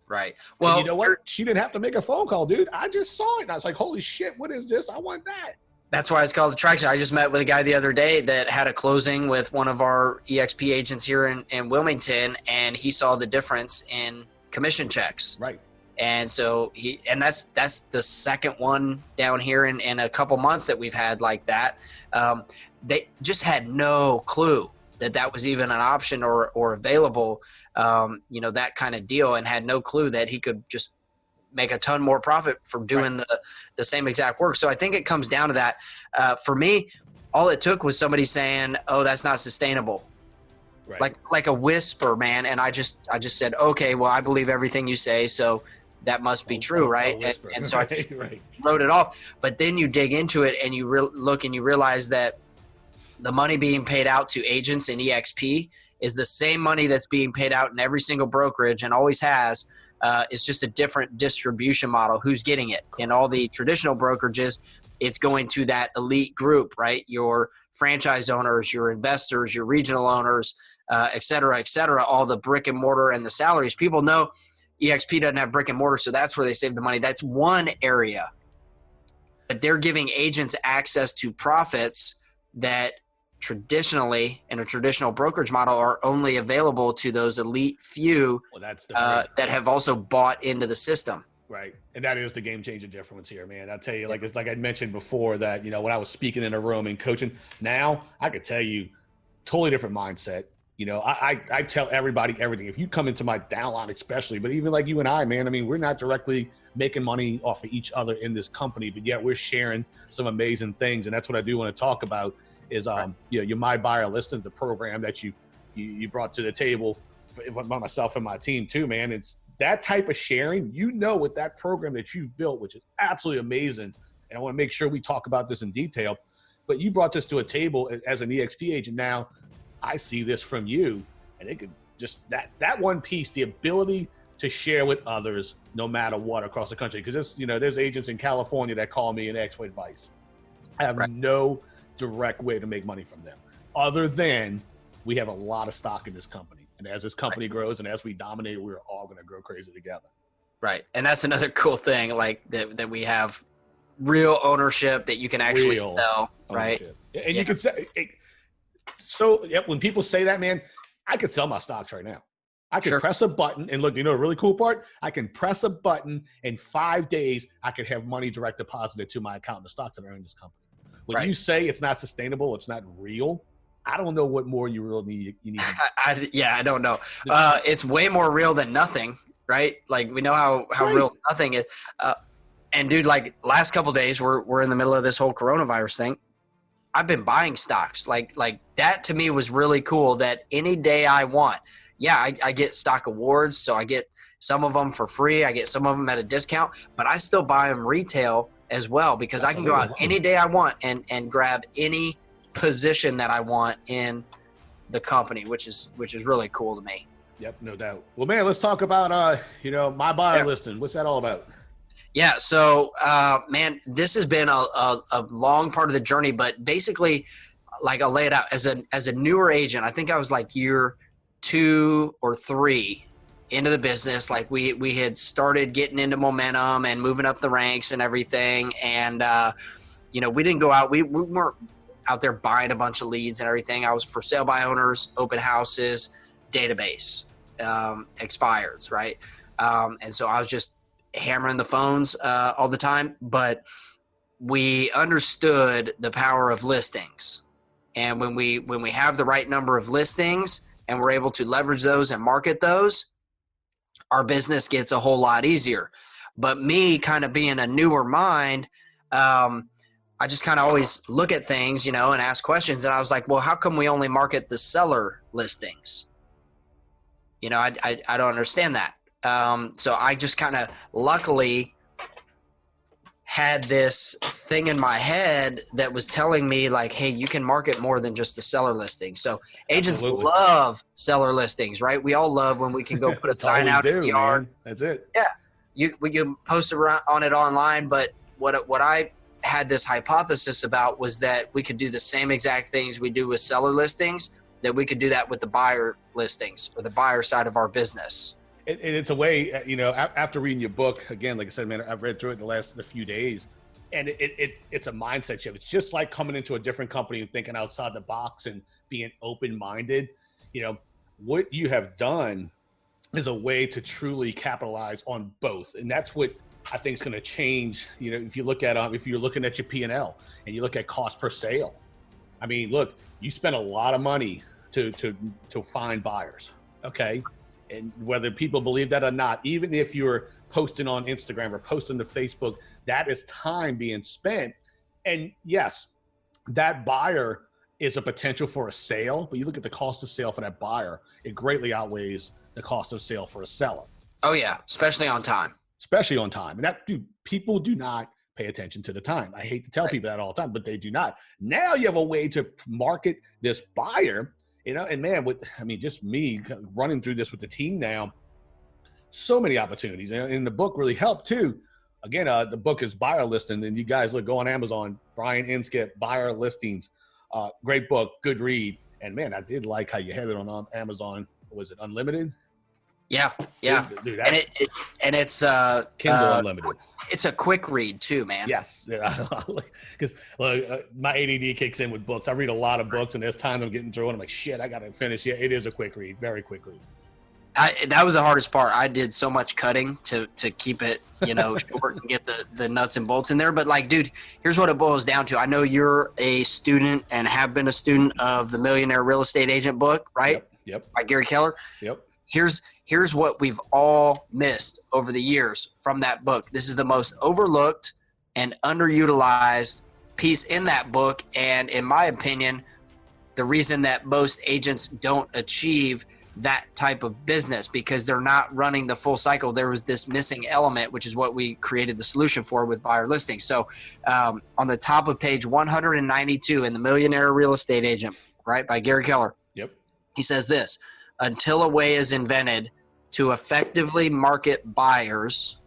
Right. Well, and you know what? She didn't have to make a phone call, dude. I just saw it. And I was like, holy shit, what is this? I want that. That's why it's called attraction. I just met with a guy the other day that had a closing with one of our eXp agents here in Wilmington, and he saw the difference in commission checks. Right. And so that's the second one down here in a couple months that we've had like that. They just had no clue that was even an option or available, that kind of deal, and had no clue that he could just make a ton more profit from doing the same exact work. So I think it comes down to that. For me, all it took was somebody saying, oh, that's not sustainable. Right. Like a whisper, man. And I just said, okay, well, I believe everything you say. So that must be true. Right. And so I just wrote it off. But then you dig into it and you look and you realize that the money being paid out to agents in eXp is the same money that's being paid out in every single brokerage and always has. It's just a different distribution model. Who's getting it? In all the traditional brokerages, it's going to that elite group, right? Your franchise owners, your investors, your regional owners, et cetera, all the brick and mortar and the salaries. People know eXp doesn't have brick and mortar, so that's where they save the money. That's one area. But they're giving agents access to profits that traditionally in a traditional brokerage model are only available to those elite few that have also bought into the system. Right. And that is the game changing difference here, man. I'll tell you, like, it's like I mentioned before that, when I was speaking in a room and coaching, now I could tell you totally different mindset. I tell everybody everything. If you come into my downline, especially, but even like you and I, man, I mean, we're not directly making money off of each other in this company, but yet we're sharing some amazing things. And that's what I do want to talk about is, your My Buyer Listings, the program that you brought to the table for myself and my team too, man. It's that type of sharing, with that program that you've built, which is absolutely amazing. And I want to make sure we talk about this in detail, but you brought this to a table as an eXp agent. Now I see this from you, and it could just that one piece, the ability to share with others no matter what across the country. Because there's agents in California that call me and ask for advice. I have no direct way to make money from them other than we have a lot of stock in this company. And as this company grows and as we dominate, we're all going to grow crazy together. Right. And that's another cool thing, like that we have real ownership that you can actually sell. Right. And you could say, when people say that, man, I could sell my stocks right now. I could press a button and look, a really cool part? I can press a button in 5 days. I could have money direct deposited to my account in the stocks that are in this company. When you say it's not sustainable, it's not real, I don't know what more you really need. You need. I don't know. It's way more real than nothing, right? Like we know how real nothing is. And dude, like last couple of days, we're in the middle of this whole coronavirus thing. I've been buying stocks. Like that to me was really cool. That any day I want, I get stock awards, so I get some of them for free. I get some of them at a discount, but I still buy them retail as well because I can go out any day I want and grab any position that I want in the company, which is really cool to me. Yep, no doubt. Well, man, let's talk about My Buyer Listing. What's that all about? Yeah, so man, this has been a long part of the journey, but basically, like I'll lay it out as a newer agent. I think I was like year 2 or 3 into the business. Like we had started getting into momentum and moving up the ranks and everything, and we didn't go out. We weren't out there buying a bunch of leads and everything. I was for sale by owners, open houses, database, expireds, right? And so I was just hammering the phones all the time, but we understood the power of listings. And when we have the right number of listings and we're able to leverage those and market those, our business gets a whole lot easier. But me kind of being a newer mind, I just kind of always look at things, and ask questions. And I was like, well, how come we only market the seller listings? I don't understand that. So I just kind of luckily had this thing in my head that was telling me like, hey, you can market more than just the seller listing. So agents love seller listings, right? We all love when we can go put a sign out in the yard. Man. That's it. Yeah. We can post on it online. But what I had this hypothesis about was that we could do the same exact things we do with seller listings, that we could do that with the buyer listings or the buyer side of our business. And it's a way, after reading your book, again, like I said, man, I've read through it in the few days, and it's a mindset shift. It's just like coming into a different company and thinking outside the box and being open-minded. What you have done is a way to truly capitalize on both. And that's what I think is going to change. If you look at, if you're looking at your P&L and you look at cost per sale, I mean, look, you spend a lot of money to find buyers. Okay. And whether people believe that or not, even if you're posting on Instagram or posting to Facebook, that is time being spent. And yes, that buyer is a potential for a sale, but you look at the cost of sale for that buyer, it greatly outweighs the cost of sale for a seller. Oh yeah, especially on time. And people do not pay attention to the time. I hate to tell people that all the time, but they do not. Now you have a way to market this buyer. And man, just me running through this with the team now, so many opportunities. And the book really helped too. Again, the book is Buyer Listing, and you guys go on Amazon, Brian Inskip, Buyer Listings. Great book, good read. And man, I did like how you had it on Amazon. Was it unlimited? Yeah. Dude, and it's Kindle Unlimited. It's a quick read too, man. Yes, because my ADD kicks in with books. I read a lot of books, and there's times I'm getting through, and I'm like, shit, I got to finish. Yeah, it is a quick read, very quick read. That was the hardest part. I did so much cutting to keep it, short and get the nuts and bolts in there. But like, dude, here's what it boils down to. I know you're a student and have been a student of the Millionaire Real Estate Agent book, right? Yep. By Gary Keller. Yep. Here's what we've all missed over the years from that book. This is the most overlooked and underutilized piece in that book. And in my opinion, the reason that most agents don't achieve that type of business, because they're not running the full cycle. There was this missing element, which is what we created the solution for with buyer listings. So on the top of page 192 in the Millionaire Real Estate Agent, right, by Gary Keller, he says this: until a way is invented to effectively market buyers,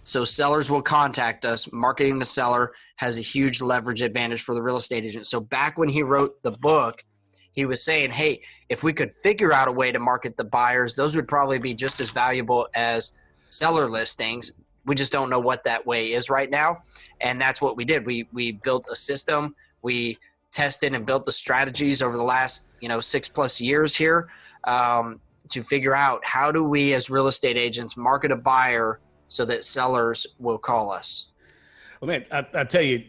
so sellers will contact us, marketing the seller has a huge leverage advantage for the real estate agent. So back when he wrote the book, he was saying, hey, if we could figure out a way to market the buyers, those would probably be just as valuable as seller listings. We just don't know what that way is right now. And that's what we did. We built a system. We tested and built the strategies over the last 6+ years here to figure out, how do we as real estate agents market a buyer so that sellers will call us. Well, man, I tell you,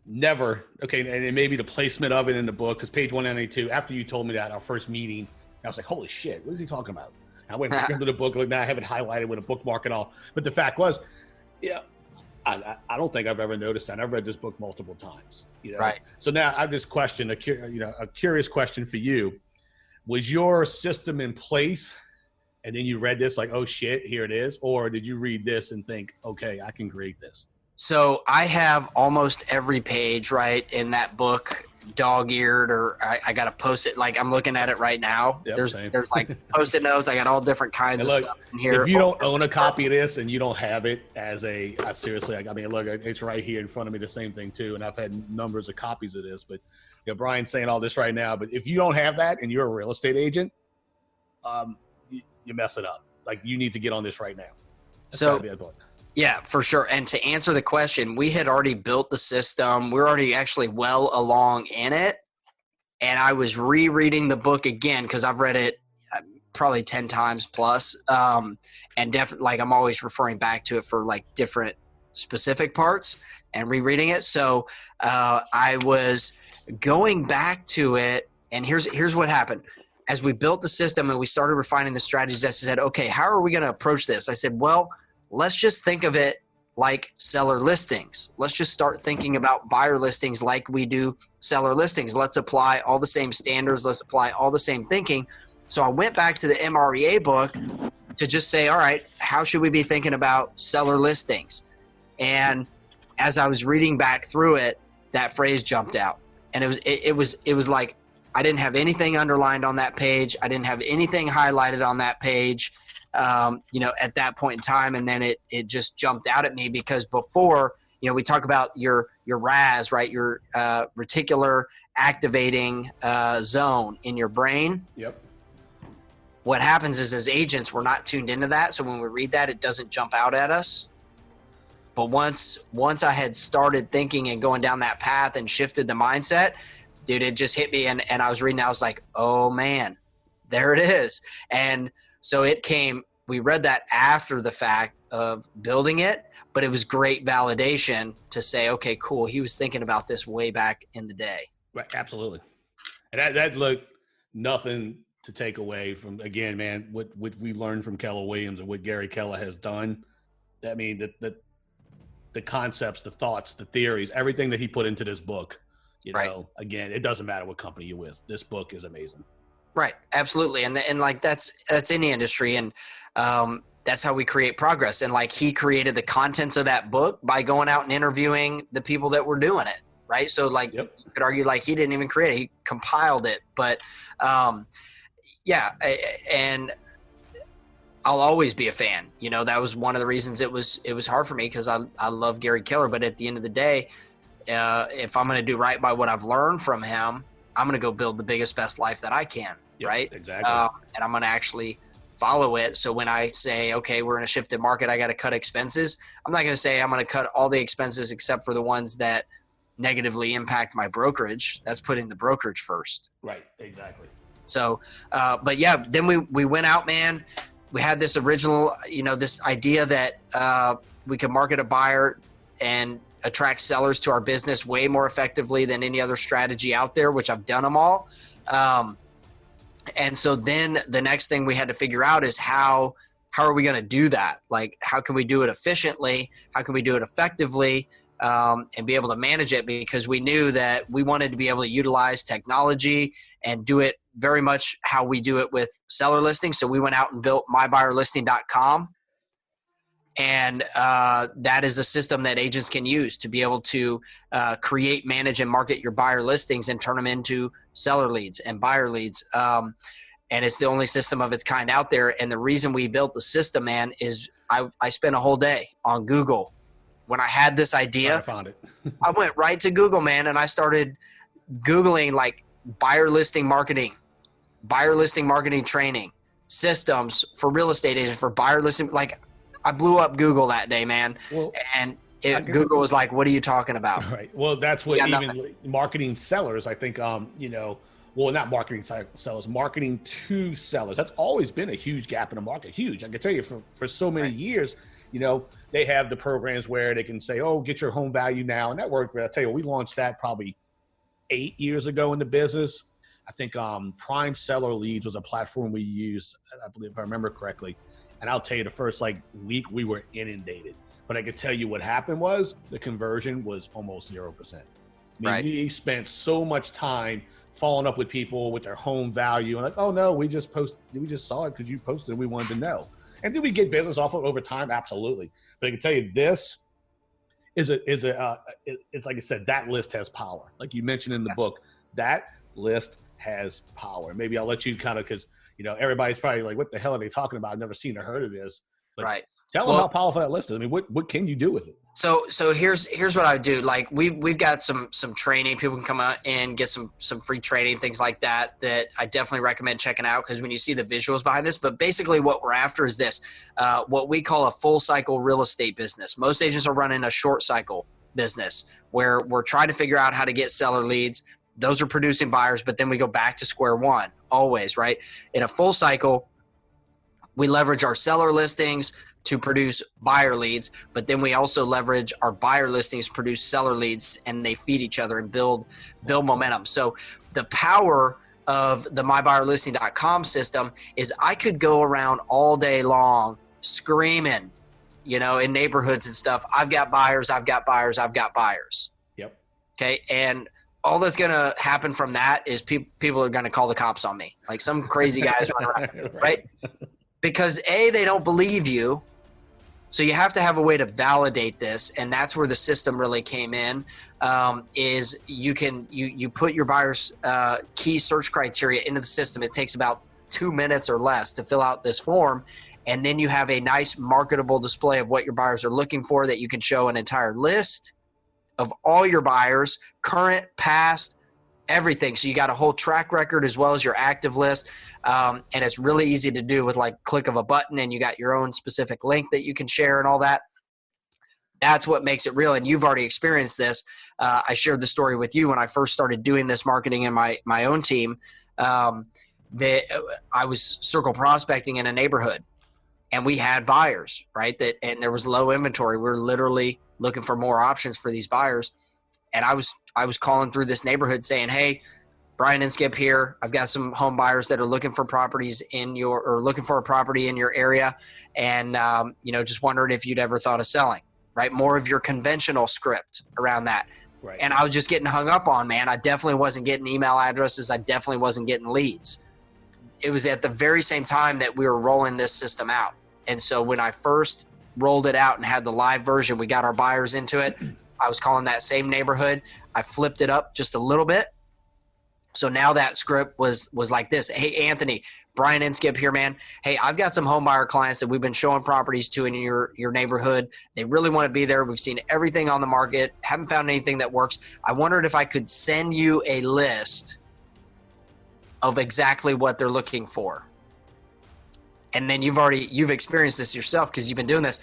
never. Okay, and maybe the placement of it in the book, because page 192, after you told me that, our first meeting, I was like, holy shit, what is he talking about? I went and to the book, like, now I have it highlighted with a bookmark and all. But the fact was, I don't think I've ever noticed that. I've read this book multiple times. Right. So now I have this question, a curious question for you. Was your system in place, and then you read this like, oh shit, here it is? Or did you read this and think, okay, I can create this? So I have almost every page, right, in that book dog-eared, or I got to post it. Like, I'm looking at it right now. Yep, there's like Post-it notes. I got all different kinds of stuff in here. If you don't own a copy of this and you don't have it as seriously, I mean, look, it's right here in front of me, the same thing too. And I've had numbers of copies of this, but Brian's saying all this right now. But if you don't have that and you're a real estate agent, you mess it up. Like, you need to get on this right now. Yeah, for sure. And to answer the question, we had already built the system. We're already actually well along in it. And I was rereading the book again, because I've read it probably 10 times plus. And definitely, like, I'm always referring back to it for like different specific parts and rereading it. So I was going back to it, and here's what happened. As we built the system and we started refining the strategies, I said, okay, how are we going to approach this? I said, well, let's just think of it like seller listings. Let's just start thinking about buyer listings like we do seller listings. Let's apply all the same standards. Let's apply all the same thinking. So I went back to the MREA book to just say, all right, how should we be thinking about seller listings? And as I was reading back through it, that phrase jumped out. And it was like, I didn't have anything underlined on that page. I didn't have anything highlighted on that page. At that point in time, and then it just jumped out at me, because before, we talk about your RAS, right? Your reticular activating zone in your brain. Yep. What happens is, as agents, we're not tuned into that. So when we read that, it doesn't jump out at us. But once I had started thinking and going down that path and shifted the mindset, dude, it just hit me. And I was reading, I was like, oh man, there it is. And so we read that after the fact of building it, but it was great validation to say, okay, cool. He was thinking about this way back in the day. Right. Absolutely. And that's like nothing to take away from, again, man, what we learned from Keller Williams and what Gary Keller has done. I mean, the concepts, the thoughts, the theories, everything that he put into this book, again, it doesn't matter what company you're with. This book is amazing. Right. Absolutely. And like, that's any industry. And that's how we create progress. And like, he created the contents of that book by going out and interviewing the people that were doing it. Right. So like, You could argue like he didn't even create it. He compiled it. But and I'll always be a fan. That was one of the reasons it was hard for me, because I love Gary Keller. But at the end of the day, if I'm going to do right by what I've learned from him, I'm going to go build the biggest, best life that I can. Yep, right. Exactly. And I'm going to actually follow it. So when I say, okay, we're in a shifted market, I got to cut expenses. I'm not going to say I'm going to cut all the expenses except for the ones that negatively impact my brokerage. That's putting the brokerage first. Right. Exactly. So, but yeah, then we went out, man. We had this original, this idea that we could market a buyer and attract sellers to our business way more effectively than any other strategy out there, which I've done them all. And so then the next thing we had to figure out is how are we going to do that? Like, how can we do it efficiently? How can we do it effectively? And be able to manage it, because we knew that we wanted to be able to utilize technology and do it very much how we do it with seller listings. So we went out and built mybuyerlisting.com. And that is a system that agents can use to be able to create, manage, and market your buyer listings and turn them into seller leads and buyer leads. And it's the only system of its kind out there. And the reason we built the system, man, is I spent a whole day on Google. When I had this idea, I found it. I went right to Google, man, and I started Googling like buyer listing marketing training, systems for real estate agents for buyer listing. Like, I blew up Google that day, man. Well, and Google was like, "What are you talking about?" Right. Well, that's what even marketing sellers, I think, well, not marketing sellers, marketing to sellers. That's always been a huge gap in the market. Huge. I can tell you for so many years, they have the programs where they can say, "Oh, get your home value now." And that worked. But I'll tell you, we launched that probably 8 years ago in the business. I think Prime Seller Leads was a platform we used, I believe, if I remember correctly. And I'll tell you, the first week we were inundated. But I could tell you what happened was the conversion was almost 0%. We spent so much time following up with people with their home value and like, "Oh no, we just saw it because you posted and we wanted to know." And did we get business off of over time? Absolutely. But I can tell you, this it's like I said, that list has power. Like you mentioned in the book, that list has power. Maybe I'll let you kind of, because everybody's probably like, "What the hell are they talking about? I've never seen or heard of this." But tell them how powerful that list is. I mean, what can you do with it? So here's what I would do. Like we've got some training. People can come out and get some free training, things like that I definitely recommend checking out, because when you see the visuals behind this. But basically what we're after is this, what we call a full cycle real estate business. Most agents are running a short cycle business where we're trying to figure out how to get seller leads. Those are producing buyers, but then we go back to square one always, right? In a full cycle, we leverage our seller listings to produce buyer leads, but then we also leverage our buyer listings to produce seller leads, and they feed each other and build momentum. So the power of the mybuyerlisting.com system is I could go around all day long screaming, in neighborhoods and stuff, "I've got buyers, I've got buyers, I've got buyers." Yep. Okay. And all that's going to happen from that is people are going to call the cops on me. Like some crazy guys run around, right? Because they don't believe you. So you have to have a way to validate this. And that's where the system really came in, is you put your buyer's key search criteria into the system. It takes about 2 minutes or less to fill out this form. And then you have a nice marketable display of what your buyers are looking for, that you can show an entire list of all your buyers, current, past, everything. So you got a whole track record as well as your active list. And it's really easy to do with like click of a button, and you got your own specific link that you can share and all that. That's what makes it real. And you've already experienced this. I shared the story with you when I first started doing this marketing in my own team, that I was circle prospecting in a neighborhood, and we had buyers, right? And there was low inventory. We were literally looking for more options for these buyers. And I was calling through this neighborhood saying, "Hey, Brian Inskip here. I've got some home buyers that are looking for properties looking for a property in your area. And, just wondering if you'd ever thought of selling," right? More of your conventional script around that. Right. And I was just getting hung up on, man. I definitely wasn't getting email addresses. I definitely wasn't getting leads. It was at the very same time that we were rolling this system out. And so when I first rolled it out and had the live version, we got our buyers into it. I was calling that same neighborhood. I flipped it up just a little bit. So now that script was like this. "Hey, Anthony, Brian Inskip here, man. Hey, I've got some home buyer clients that we've been showing properties to in your neighborhood. They really want to be there. We've seen everything on the market. Haven't found anything that works. I wondered if I could send you a list of exactly what they're looking for." And then you've experienced this yourself because you've been doing this.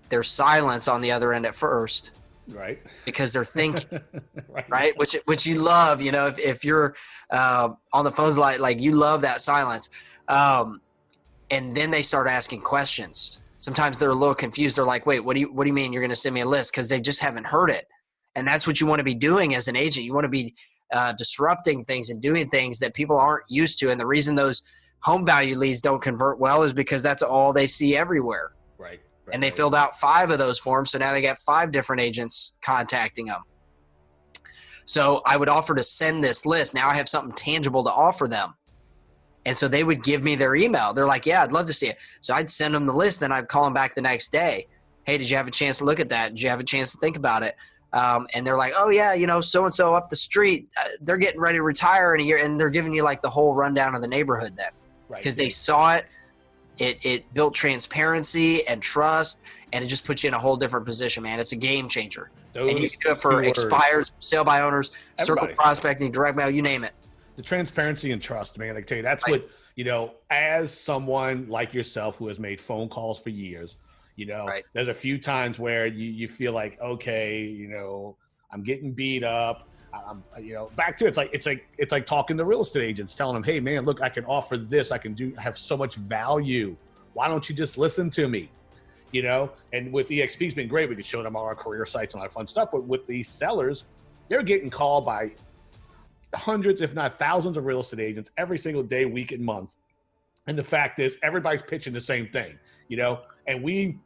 There's silence on the other end at first. Right. because they're thinking, Right. right? Which you love, if you're on the phones, like you love that silence. And then they start asking questions. Sometimes they're a little confused. They're like, wait, what do you mean you're going to send me a list? Because they just haven't heard it. And that's what you want to be doing as an agent. You want to be disrupting things and doing things that people aren't used to. And the reason those home value leads don't convert well is because that's all they see everywhere. Right. And they filled out 5 of those forms. So now they got 5 different agents contacting them. So I would offer to send this list. Now I have something tangible to offer them. And so they would give me their email. They're like, yeah, I'd love to see it. So I'd send them the list, then I'd call them back the next day. Hey, did you have a chance to look at that? Did you have a chance to think about it? And they're like, oh, yeah, so-and-so up the street, they're getting ready to retire in a year. And they're giving you like the whole rundown of the neighborhood then. Because they saw it. It built transparency and trust, and it just puts you in a whole different position, man. It's a game changer. And you can do it for expires, sale by owners, circle prospecting, direct mail, you name it. The transparency and trust, man. I tell you, that's what, as someone like yourself who has made phone calls for years, there's a few times where you feel like, okay, I'm getting beat up. I'm, back to it's like talking to real estate agents, telling them, hey man, look, I can offer this. I have so much value. Why don't you just listen to me? And with eXp, it's been great. We can show them all our career sites and all that fun stuff. But with these sellers, they're getting called by hundreds, if not thousands of real estate agents every single day, week, and month. And the fact is everybody's pitching the same thing, and we,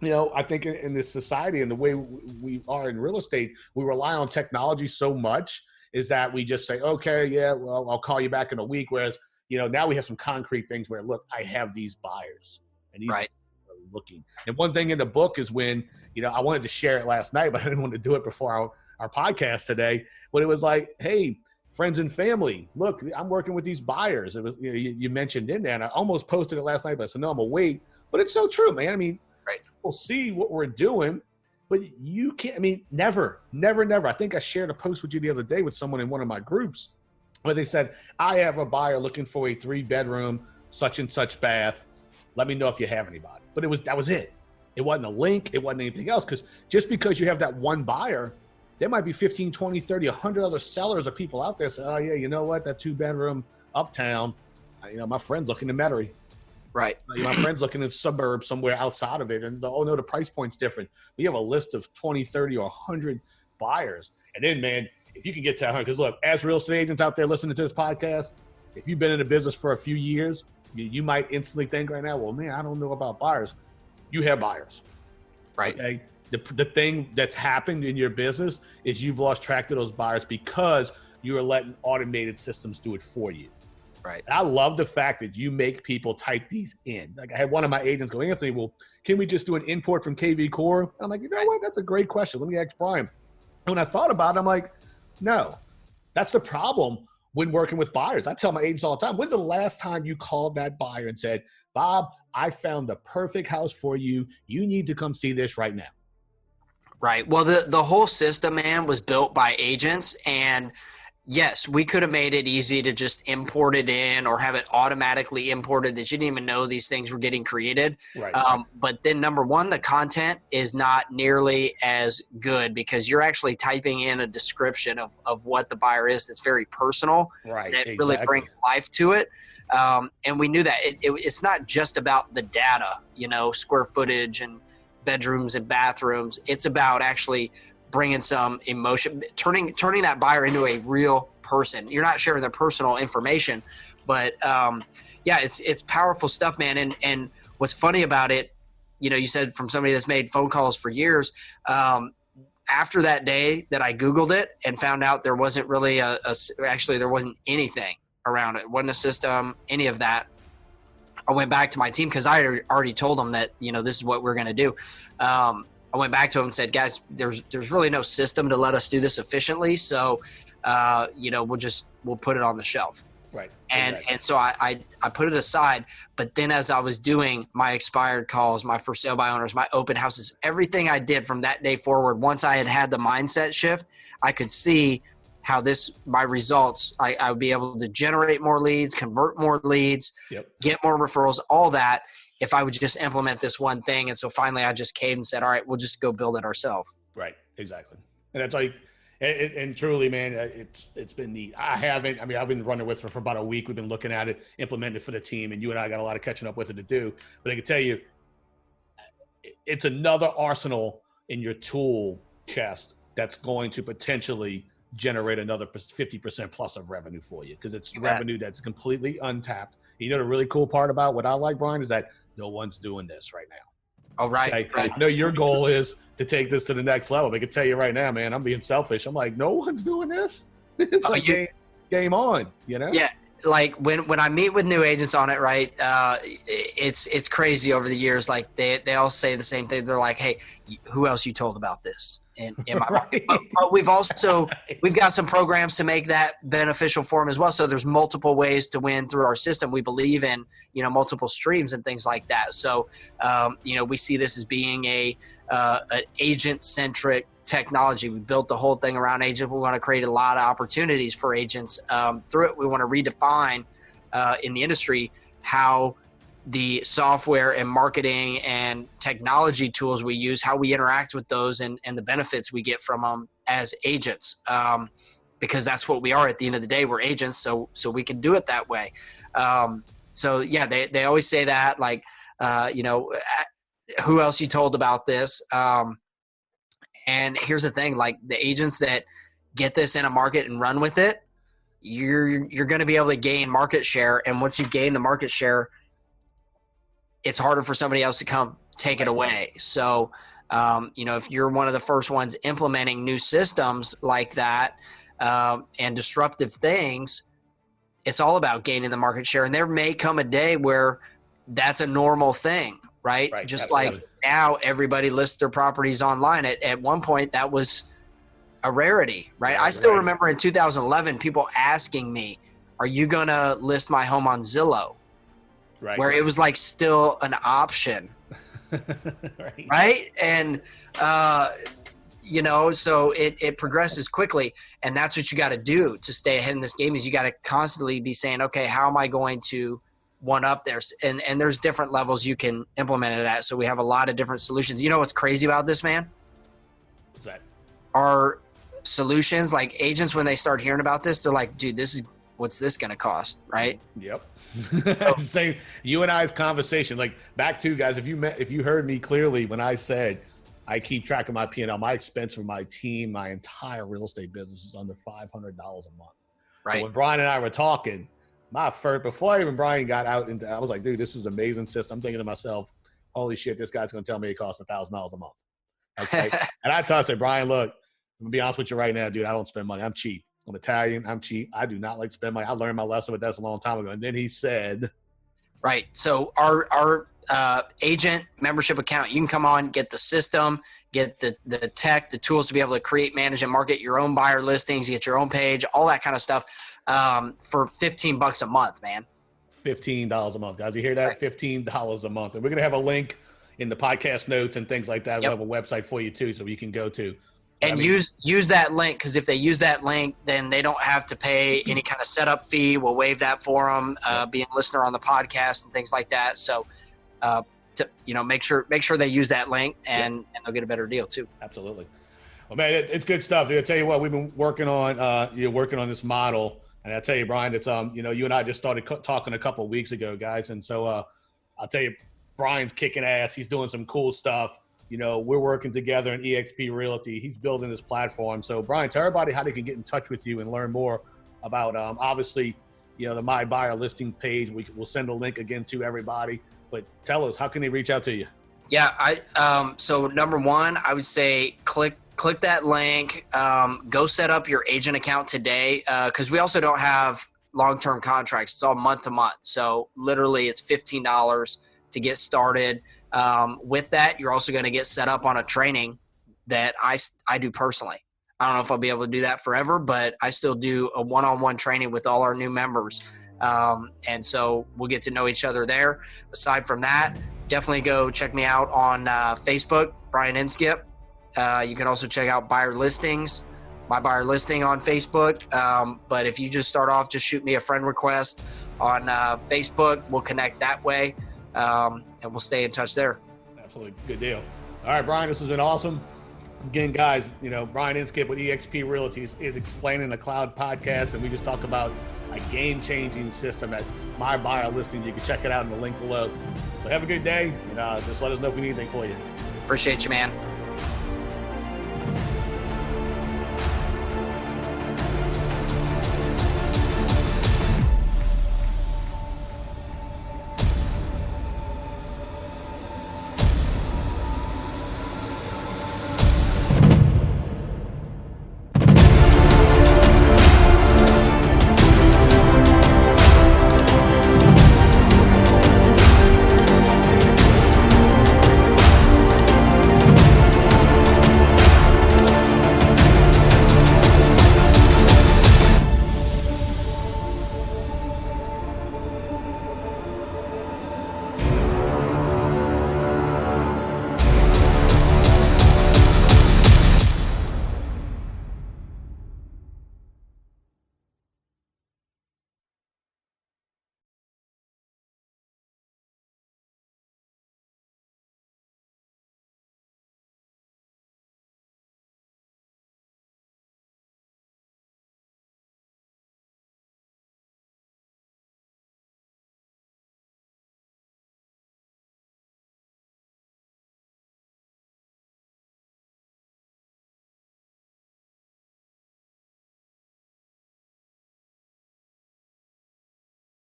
I think in this society and the way we are in real estate, we rely on technology so much is that we just say, okay, yeah, well, I'll call you back in a week. Whereas, now we have some concrete things where, look, I have these buyers and these are looking. And one thing in the book is when, I wanted to share it last night, but I didn't want to do it before our podcast today, but it was like, hey, friends and family, look, I'm working with these buyers. It was, you mentioned in there, and I almost posted it last night, but I said, no, I'm gonna wait. But it's so true, man. I mean, we'll see what we're doing, but you can't, never. I think I shared a post with you the other day with someone in one of my groups where they said, I have a buyer looking for a 3-bedroom, such and such bath. Let me know if you have anybody. But that was it. It wasn't a link. It wasn't anything else. Because just because you have that one buyer, there might be 15, 20, 30, 100 other sellers or people out there saying, oh, yeah, you know what? That 2-bedroom uptown, my friend's looking in Metairie. Right. My friend's looking in suburbs somewhere outside of it. And, oh, no, the price point's different. We have a list of 20, 30, or 100 buyers. And then, man, if you can get to 100, because, look, as real estate agents out there listening to this podcast, if you've been in the business for a few years, you might instantly think right now, well, man, I don't know about buyers. You have buyers. Right. Okay? The thing that's happened in your business is you've lost track of those buyers because you are letting automated systems do it for you. Right. And I love the fact that you make people type these in. Like I had one of my agents go, Anthony, well, can we just do an import from KV Core? I'm like, you know what? That's a great question. Let me ask Brian. And when I thought about it, I'm like, no, that's the problem when working with buyers. I tell my agents all the time, when's the last time you called that buyer and said, Bob, I found the perfect house for you. You need to come see this right now. Right. Well, the whole system, man, was built by agents. And yes, we could have made it easy to just import it in or have it automatically imported that you didn't even know these things were getting created. Right. But then number one, the content is not nearly as good because you're actually typing in a description of what the buyer is that's very personal. Right. And it really brings life to it. And we knew that it's not just about the data, square footage and bedrooms and bathrooms. It's about actually bringing some emotion, turning that buyer into a real person. You're not sharing their personal information, but it's powerful stuff, man. And what's funny about it, you said from somebody that's made phone calls for years, after that day that I Googled it and found out there wasn't really actually there wasn't anything around it. It wasn't a system, any of that. I went back to my team because I had already told them that, this is what we're going to do. I went back to them and said, guys, there's really no system to let us do this efficiently. So, we'll put it on the shelf. Right. And so I put it aside. But then as I was doing my expired calls, my for sale by owners, my open houses, everything I did from that day forward, once I had the mindset shift, I could see how my results, I would be able to generate more leads, convert more leads, get more referrals, all that, if I would just implement this one thing. And so finally I just caved and said, all right, we'll just go build it ourselves. Right. Exactly. And it's like, and truly, man, it's been neat. I've been running with it for about a week. We've been looking at it, implementing it for the team, and you and I got a lot of catching up with it to do. But I can tell you, it's another arsenal in your tool chest that's going to potentially generate another 50% plus of revenue for you, because it's revenue that's completely untapped. You know, the really cool part about what I like, Brian, is that no one's doing this right now. Oh, right. Okay? Right. I know your goal is to take this to the next level. But I can tell you right now, man, I'm being selfish. I'm like, no one's doing this. It's like game on, you know? Yeah. Like when I meet with new agents on it, right? It's crazy over the years. Like they all say the same thing. They're like, "Hey, who else you told about this?" And right. but we've also we've got some programs to make that beneficial for them as well. So there's multiple ways to win through our system. We believe in multiple streams and things like that. So we see this as being an agent centric technology. We built the whole thing around agents. We want to create a lot of opportunities for agents through it. We want to redefine in the industry how the software and marketing and technology tools we use, how we interact with those, and the benefits we get from them as agents, because that's what we are at the end of the day. We're agents, so we can do it that way. So yeah, they always say that, like, who else you told about this? And here's the thing, like the agents that get this in a market and run with it, you're going to be able to gain market share. And once you gain the market share, it's harder for somebody else to come take it away. So, if you're one of the first ones implementing new systems like that and disruptive things, it's all about gaining the market share. And there may come a day where that's a normal thing, right? Just absolutely. Like now everybody lists their properties online. At one point that was a rarity, right? I still remember in 2011 people asking me, "Are you going to list my home on Zillow?" Where it was like still an option. Right? And so it progresses quickly, and that's what you got to do to stay ahead in this game. Is you got to constantly be saying, okay, how am I going to one up there? And there's different levels you can implement it at. So we have a lot of different solutions. You know what's crazy about this, man? What's that? Our solutions, like agents, when they start hearing about this, they're like, dude, what's this going to cost? Right? Yep. Same. You and I's conversation, like back to guys, if you heard me clearly when I said I keep track of my P&L, my expense for my team, my entire real estate business is under $500 a month. Right. So when Brian and I were talking, before even Brian got out, I was like, dude, this is an amazing system. I'm thinking to myself, holy shit, this guy's going to tell me it costs $1,000 a month. Okay. And I said, Brian, look, I'm going to be honest with you right now, dude, I don't spend money. I'm cheap. I'm Italian. I'm cheap. I do not like to spend money. I learned my lesson with that a long time ago. And then he said, right. So our agent membership account, you can come on, get the system, get the tech, the tools to be able to create, manage, and market your own buyer listings, get your own page, all that kind of stuff for $15 a month, man. $15 a month, guys. You hear that? Right. $15 a month. And we're going to have a link in the podcast notes and things like that. We'll have a website for you too, so you can go to. And use that link, because if they use that link, then they don't have to pay any kind of setup fee. We'll waive that for them, being a listener on the podcast and things like that. So, make sure they use that link, and they'll get a better deal too. Absolutely. Well, man, it's good stuff. I'll tell you what, we've been working on this model, and I'll tell you, Brian, it's you and I just started talking a couple of weeks ago, guys, and so I'll tell you, Brian's kicking ass. He's doing some cool stuff. We're working together in eXp Realty. He's building this platform. So, Brian, tell everybody how they can get in touch with you and learn more about, obviously, the My Buyer listing page. We'll send a link again to everybody. But tell us, how can they reach out to you? Yeah, so number one, I would say click that link. Go set up your agent account today, because we also don't have long-term contracts. It's all month to month. So literally, it's $15 to get started. With that, you're also going to get set up on a training that I do personally. I don't know if I'll be able to do that forever, but I still do a one-on-one training with all our new members. And so we'll get to know each other there. Aside from that, definitely go check me out on Facebook, Brian Inskip. You can also check out Buyer Listings, My Buyer Listing on Facebook. But if you just start off, just shoot me a friend request on Facebook. We'll connect that way. And we'll stay in touch there. Absolutely. Good deal. All right, Brian, this has been awesome. Again, guys, Brian Inskip with eXp Realty is Explaining the Cloud podcast, and we just talk about a game-changing system at My Buyer Listing. You can check it out in the link below. So have a good day, and just let us know if we need anything for you. Appreciate you, man.